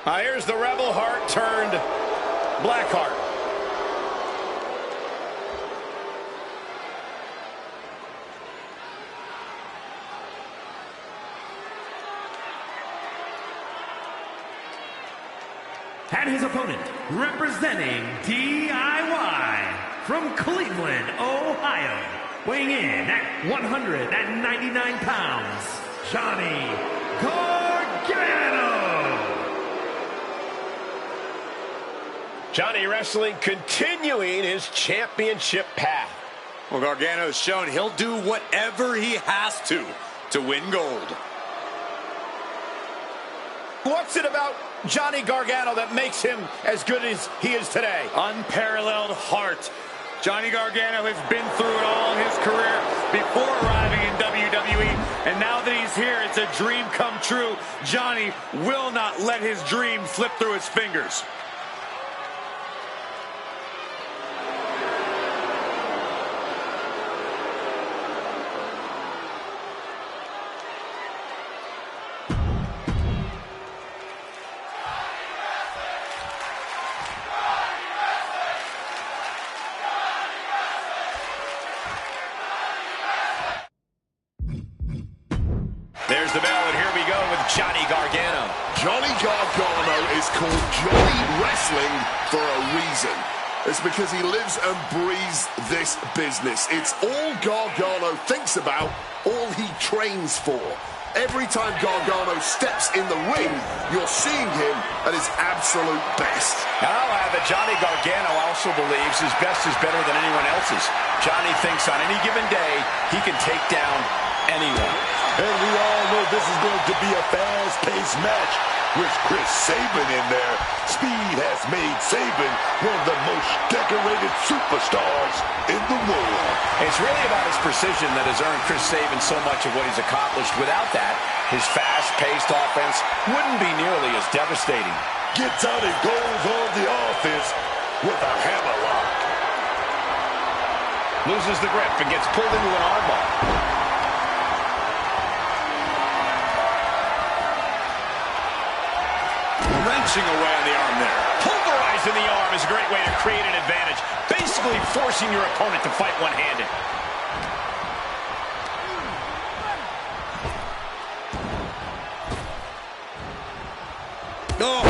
S1: Here's the Rebel Heart turned Blackheart.
S4: And his opponent, representing DIY from Cleveland, Ohio, weighing in at 199 pounds, Johnny Gargano.
S1: Johnny Wrestling continuing his championship path.
S5: Well, Gargano's shown he'll do whatever he has to win gold.
S1: What's it about Johnny Gargano that makes him as good as he is today?
S5: Unparalleled heart. Johnny Gargano has been through it all in his career before arriving in WWE, and now that he's here, it's a dream come true. Johnny will not let his dream slip through his fingers.
S1: There's the bell, and here we go with Johnny Gargano.
S2: Johnny Gargano is called Johnny Wrestling for a reason. It's because he lives and breathes this business. It's all Gargano thinks about, all he trains for. Every time Gargano steps in the ring, you're seeing him at his absolute best.
S1: I'll add that Johnny Gargano also believes his best is better than anyone else's. Johnny thinks on any given day, he can take down anyone.
S3: And we all know this is going to be a fast-paced match. With Chris Sabin in there, speed has made Sabin one of the most decorated superstars in the world.
S1: It's really about his precision that has earned Chris Sabin so much of what he's accomplished. Without that, his fast-paced offense wouldn't be nearly as devastating.
S3: Gets out and goes on the offense with a hammerlock.
S1: Loses the grip and gets pulled into an armbar.
S5: Wrenching away on the arm there.
S1: Pulverizing the arm is a great way to create an advantage. Basically forcing your opponent to fight one-handed.
S5: Oh,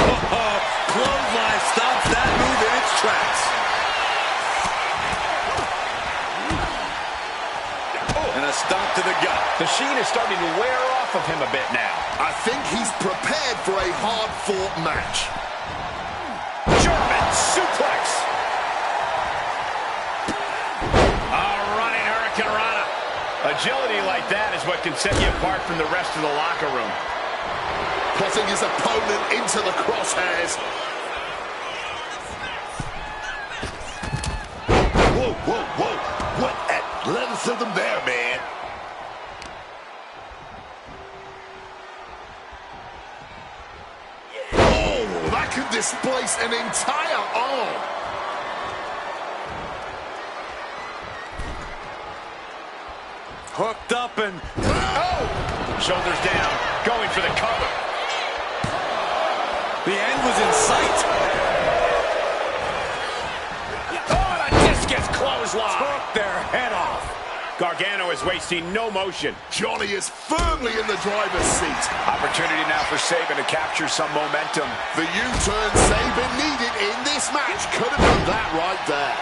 S5: clothesline stops that move in its tracks. And a stomp to the gut.
S1: The sheen is starting to wear off of him a bit now.
S2: I think he's prepared for a hard-fought match.
S1: German suplex. A running Hurricane Rana. Agility like that is what can set you apart from the rest of the locker room.
S2: Putting his opponent into the crosshairs.
S3: Whoa, whoa, whoa. What athleticism there, man.
S2: That could displace an entire arm.
S5: Hooked up and...
S1: Oh! Shoulders down, going for the cover.
S5: The end was in sight.
S1: Oh, and a discus clothesline.
S5: Took their head off.
S1: Gargano is wasting no motion.
S2: Johnny is firmly in the driver's seat.
S1: Opportunity now for Sabin to capture some momentum.
S2: The U-turn Sabin needed in this match. Could have done that right there.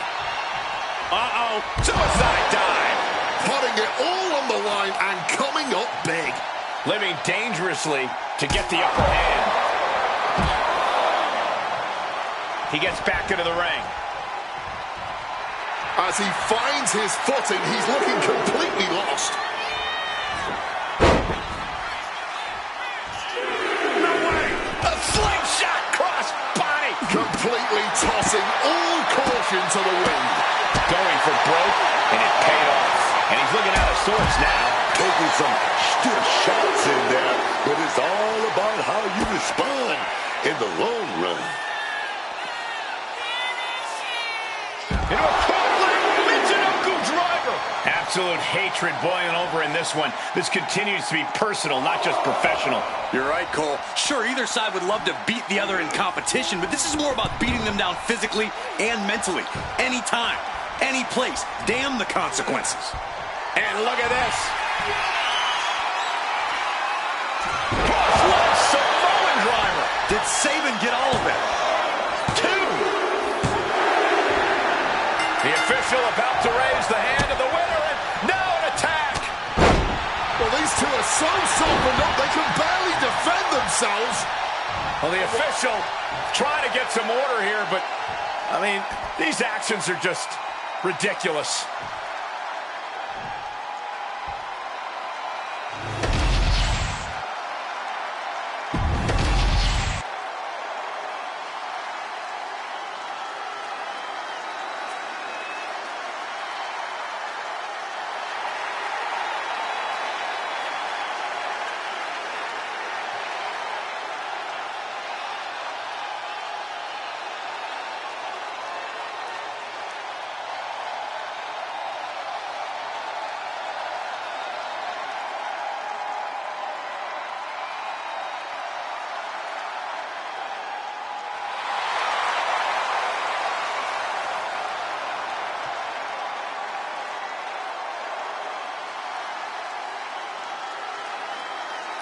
S1: Uh-oh, suicide dive.
S2: Putting it all on the line and coming up big.
S1: Living dangerously to get the upper hand. He gets back into the ring.
S2: As he finds his footing, he's looking completely lost.
S1: No way! A slingshot cross body!
S2: Completely tossing all caution to the wind.
S1: Going for broke, and it paid off. And he's looking out of sorts now.
S3: Taking some stiff shots in there, but it's all about how you respond in the long run.
S1: Into a cross-leg Michinoku driver. Absolute hatred boiling over in this one. This continues to be personal, not just professional.
S5: You're right, Cole. Sure, either side would love to beat the other in competition, but this is more about beating them down physically and mentally. Anytime, any place. Damn the consequences.
S1: And look at this. Cross-leg Samoan driver.
S5: Did Sabin get all of it?
S1: Two. The official about to raise the hand of the winner, and now an attack.
S2: Well, these two are so softened up, they can barely defend themselves.
S1: Well, the official trying to get some order here, but, I mean, these actions are just ridiculous.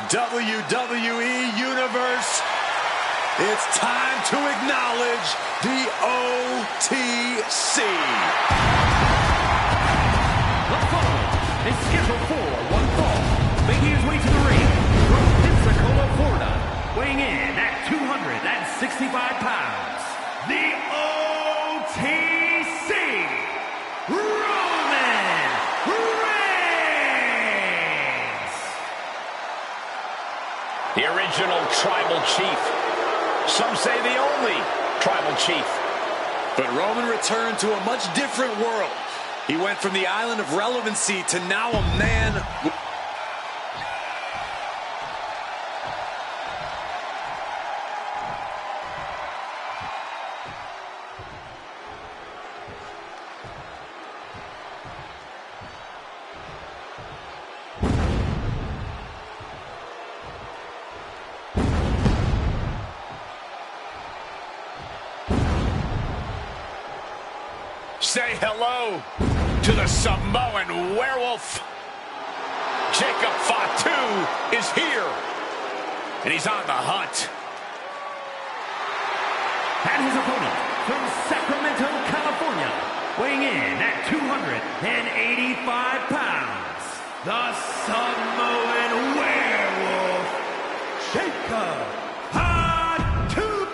S5: WWE Universe, it's time to acknowledge the OTC.
S4: The following is scheduled for one fall, making his way to the ring from Pensacola, Florida, weighing in at 265 pounds, the OTC, Roman Reigns!
S1: The original tribal chief. Some say the only tribal chief.
S5: But Roman returned to a much different world. He went from the island of relevancy to now a man.
S1: Say hello to the Samoan werewolf. Jacob Fatu is here, and he's on the hunt.
S4: And his opponent from Sacramento, California, weighing in at 285 pounds, the Samoan werewolf, Jacob Fatu.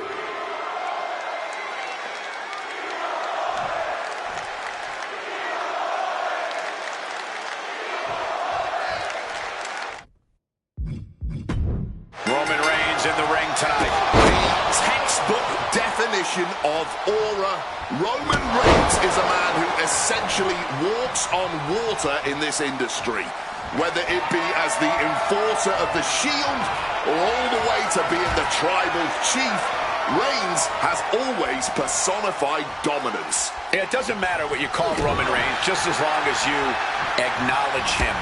S1: Roman Reigns in the ring tonight.
S2: The textbook definition of aura. Roman Reigns is a man who essentially walks on water in this industry. Whether it be as the enforcer of the Shield or all the way to being the tribal chief, Reigns has always personified dominance.
S1: It doesn't matter what you call Roman Reigns, just as long as you acknowledge him.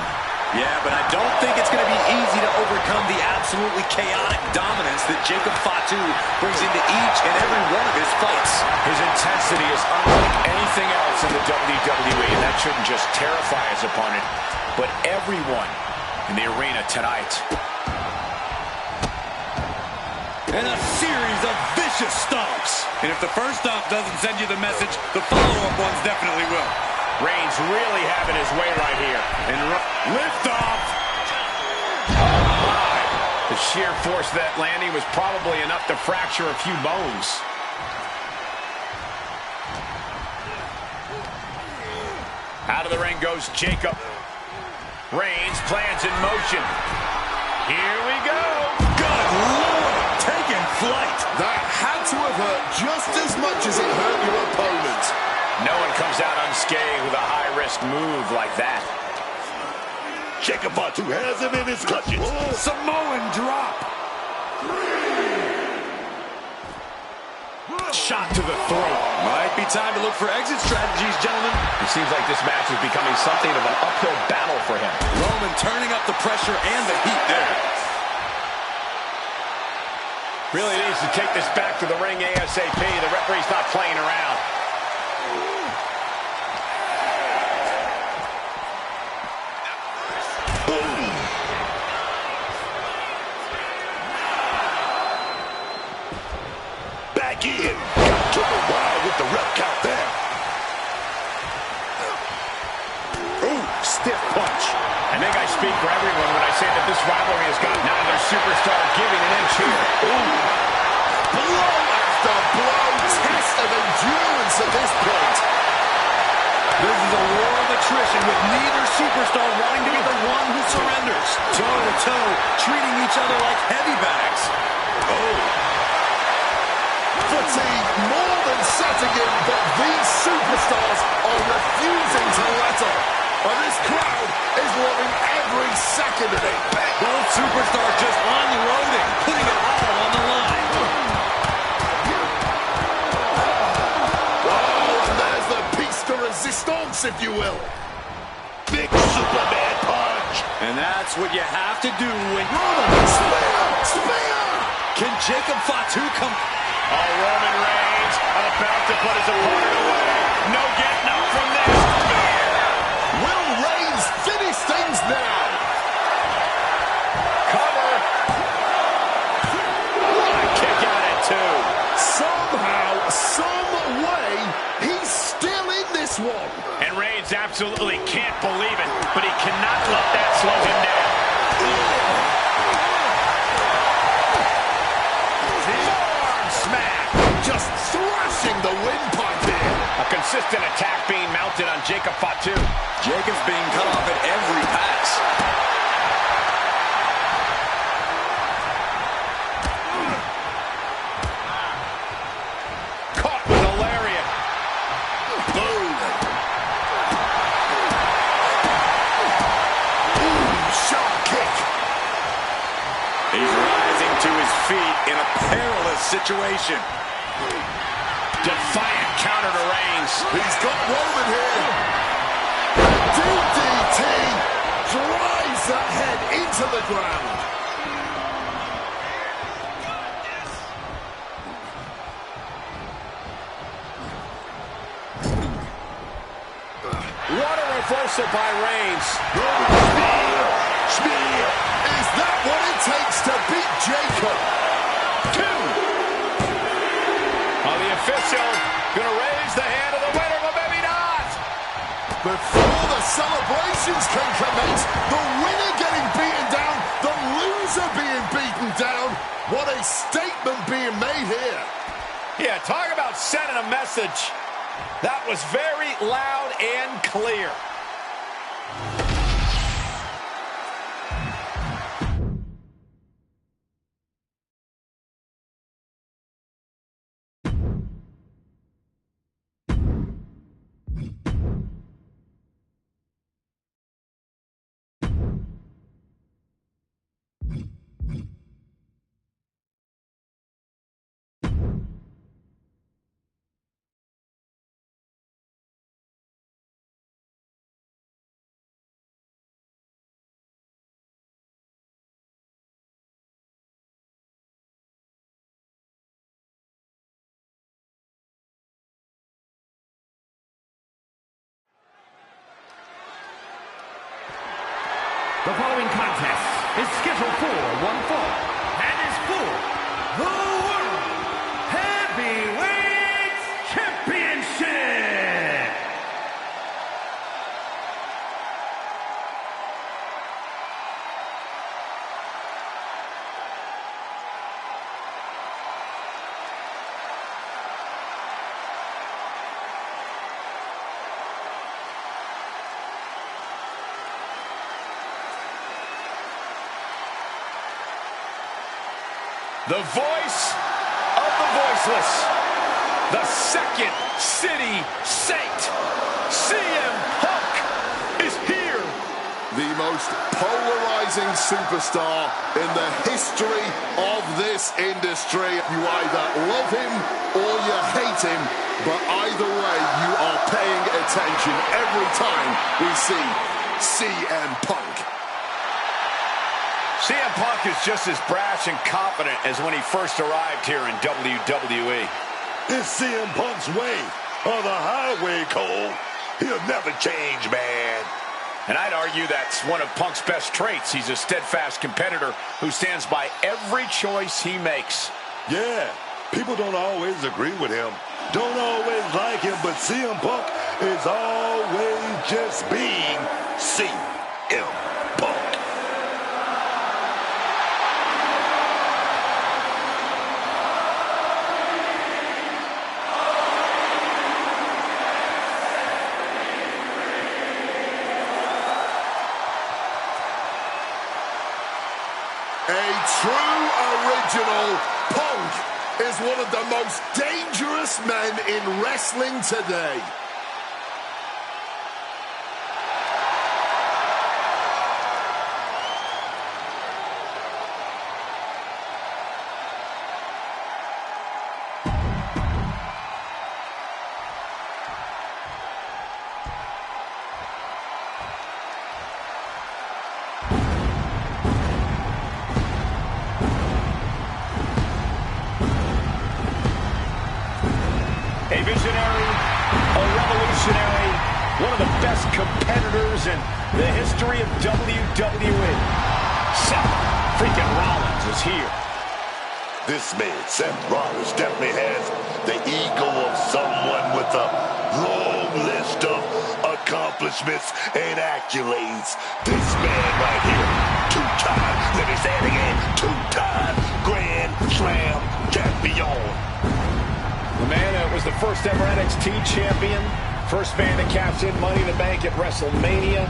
S5: Yeah, but I don't think it's going to be easy to overcome the absolutely chaotic dominance that Jacob Fatu brings into each and every one of his fights.
S1: His intensity is unlike anything else in the WWE, and that shouldn't just terrify his opponent, but everyone in the arena tonight.
S5: And a series of vicious stomps. And if the first stomp doesn't send you the message, the follow-up ones definitely will.
S1: Reigns really having his way right here.
S5: And lift off.
S1: Oh my. The sheer force of that landing was probably enough to fracture a few bones. Out of the ring goes Jacob. Reigns plans in motion. Here we go.
S5: Good Lord, taking flight.
S2: That had to have hurt just as much as it hurt your opponent.
S1: No one comes out unscathed with a high-risk move like that.
S3: Jacob Fatu has him in his clutches.
S5: Samoan drop.
S1: Shot to the throat.
S5: Might be time to look for exit strategies, gentlemen.
S1: It seems like this match is becoming something of an uphill battle for him.
S5: Roman turning up the pressure and the heat there.
S1: Really needs to take this back to the ring ASAP. The referee's not playing around.
S3: Back in. Took a while with the ref count there.
S1: Ooh, stiff punch. I think I speak for everyone when I say that this rivalry has got neither superstar giving an inch here.
S2: Ooh. Blow after blow. Test of endurance at this point.
S5: This is a war of attrition with neither superstar wanting to be the one who surrenders. Toe-to-toe, treating each other like heavy bags.
S3: Oh.
S2: Fatigue more than setting in, but these superstars are refusing to let up. And this crowd is loving every second of it.
S5: Both superstars just unloading, putting it all on the line.
S2: Oh, and there's the piece de resistance, if you will.
S3: Big Superman punch.
S5: And that's what you have to do when
S2: Roman, spear!
S5: Can Jacob Fatu come?
S1: Oh, Roman Reigns about to put his opponent away. No getting up from this.
S2: Will Reigns finish things now?
S1: Cover. absolutely can't believe it, but he cannot let that slow him down. Forearm smack.
S2: Just thrashing the windpipe here.
S1: A consistent attack being mounted on Jacob Fatu.
S5: Jacob's being cut off at every pass.
S1: Caught with a lariat.
S2: Boom. Ooh, sharp kick.
S5: He's rising to his feet in a perilous situation.
S1: Defiant counter to Reigns.
S2: He's got Roman here. DDT drives that head into the ground.
S1: What a reversal by Reigns.
S2: Spear. Is that what it takes to beat Jacob? 2.
S1: The official gonna raise the hand of the winner, but maybe not.
S2: Before the celebrations can commence, the winner getting beaten down, the loser being beaten down. What a statement being made here.
S1: Yeah, talk about sending a message. That was very loud and clear.
S4: The following contest is scheduled for one fall and is for the World Heavyweight Championship.
S1: The voice of the voiceless. The second city saint. CM Punk is here.
S2: The most polarizing superstar in the history of this industry. You either love him or you hate him, but either way, you are paying attention every time we see CM Punk.
S1: CM Punk is just as brash and confident as when he first arrived here in WWE.
S3: It's CM Punk's way, or the highway, Cole. He'll never change, man.
S1: And I'd argue that's one of Punk's best traits. He's a steadfast competitor who stands by every choice he makes.
S3: Yeah, people don't always agree with him, don't always like him, but CM Punk is always just being CM Punk.
S2: A true original. Punk is one of the most dangerous men in wrestling today.
S1: A visionary, a revolutionary, one of the best competitors in the history of WWE. Seth freaking Rollins is here.
S3: This man, Seth Rollins, definitely has the ego of someone with a long list of accomplishments and accolades. This man right here, two-time, let me say it again, two-time Grand Slam champion.
S1: The man that was the first ever NXT champion, first man to cash in Money in the Bank at WrestleMania,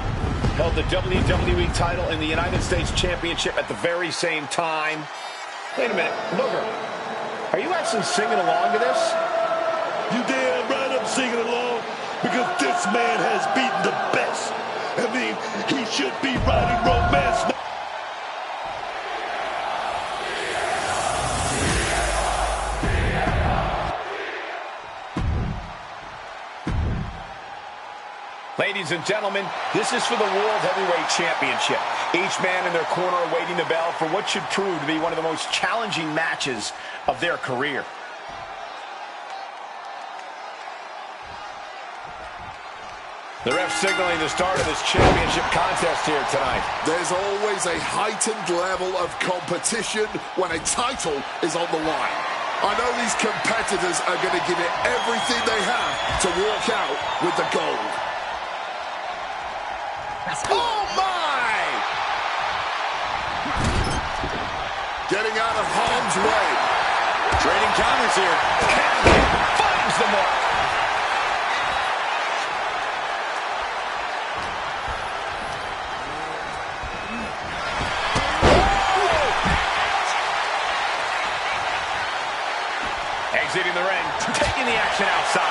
S1: held the WWE title and the United States Championship at the very same time. Wait a minute, Booger, are you actually singing along to this?
S3: You damn right I'm singing along, because this man has beaten the best. I mean, he should be writing romance.
S1: Ladies and gentlemen, this is for the World Heavyweight Championship. Each man in their corner awaiting the bell for what should prove to be one of the most challenging matches of their career. The ref signaling the start of this championship contest here tonight.
S2: There's always a heightened level of competition when a title is on the line. I know these competitors are going to give it everything they have to walk out with the gold. Oh, my! Getting out of harm's way.
S5: Trading counters here.
S1: Finds the mark. Exiting the ring, taking the action outside.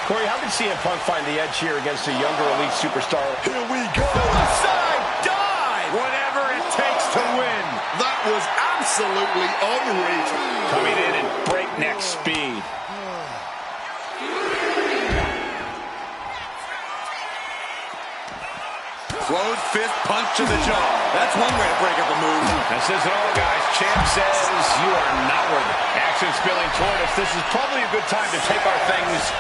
S1: Corey, how did CM Punk find the edge here against a younger elite superstar?
S3: Here we go.
S1: Suicide dive!
S5: Whatever it takes to win.
S2: That was absolutely unreal.
S1: Coming in at breakneck speed.
S5: Closed fist punch to the jaw. That's one way to break up a move.
S1: This isn't all, guys. Champ says you are not worthy. Action spilling toward us. This is probably a good time to take our things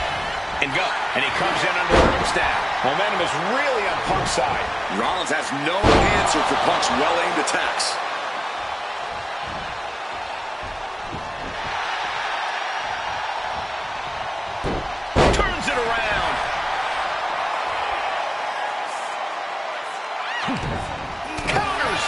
S1: and go. And he comes in under the ring staff. Momentum is really on Punk's side.
S5: Rollins has no answer for Punk's well-aimed attacks.
S1: Turns it around. Counters.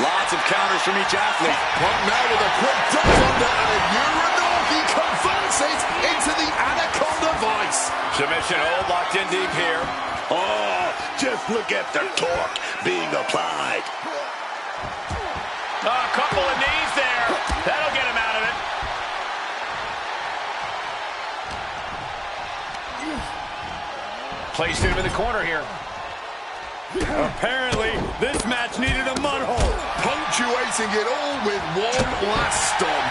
S5: Lots of counters from each athlete.
S2: Punk now with a quick duck under and a Uranagi converts it into the Anaconda Vice.
S1: Submission hold locked in deep here.
S3: Oh, just look at the torque being applied.
S1: A couple of knees there. That'll get him out of it. Placed him in the corner here.
S5: Apparently, this match needed a mud hole.
S2: Punctuating it all with one last stomp.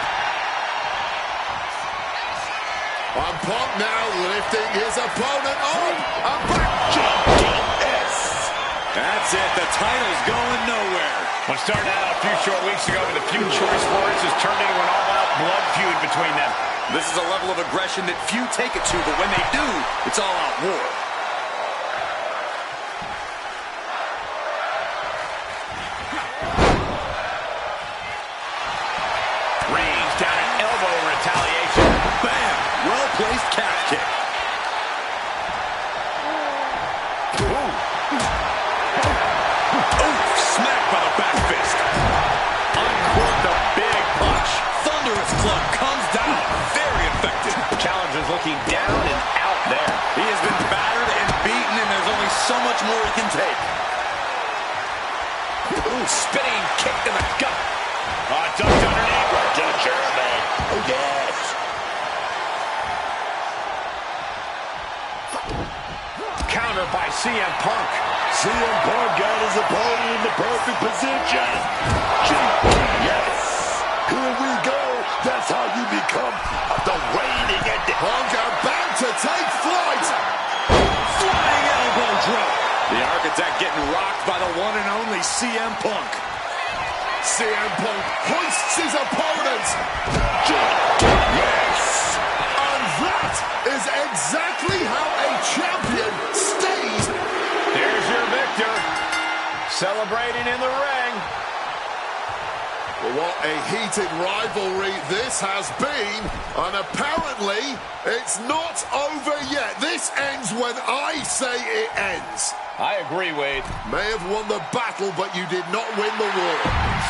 S2: And Punk now lifting his opponent up. And back.
S3: GTS.
S5: That's it. The title's going nowhere.
S1: What started out a few short weeks ago with a few choice words has turned into an all-out blood feud between them.
S5: This is a level of aggression that few take it to, but when they do, it's all-out war.
S1: Range down an elbow in retaliation.
S5: Bam! Well-placed calf kick. Ooh, smacked by the back fist. Uncorked a big punch. Thunderous club comes down. Very effective.
S1: The challenger's looking down and out there.
S5: He has been battered and beaten, and there's only so much more he can take.
S1: Ooh, spinning kick to the gut. Ducked underneath.
S3: Right to the German. Oh, yes.
S1: Counter by CM Punk.
S3: CM Punk got his opponent in the perfect position. Yes. Here we go. That's how you become the reigning and
S2: Punk about to take flight.
S5: Flying elbow drop. The Architect getting rocked by the one and only CM Punk.
S2: CM Punk hoists his opponent.
S3: yes.
S2: And that is exactly how a champion stays.
S1: There's your victor. Celebrating in the ring.
S2: The What a heated rivalry this has been, and apparently it's not over yet. This ends when I say it ends.
S1: I agree, Wade.
S2: May have won the battle, but you did not win the war.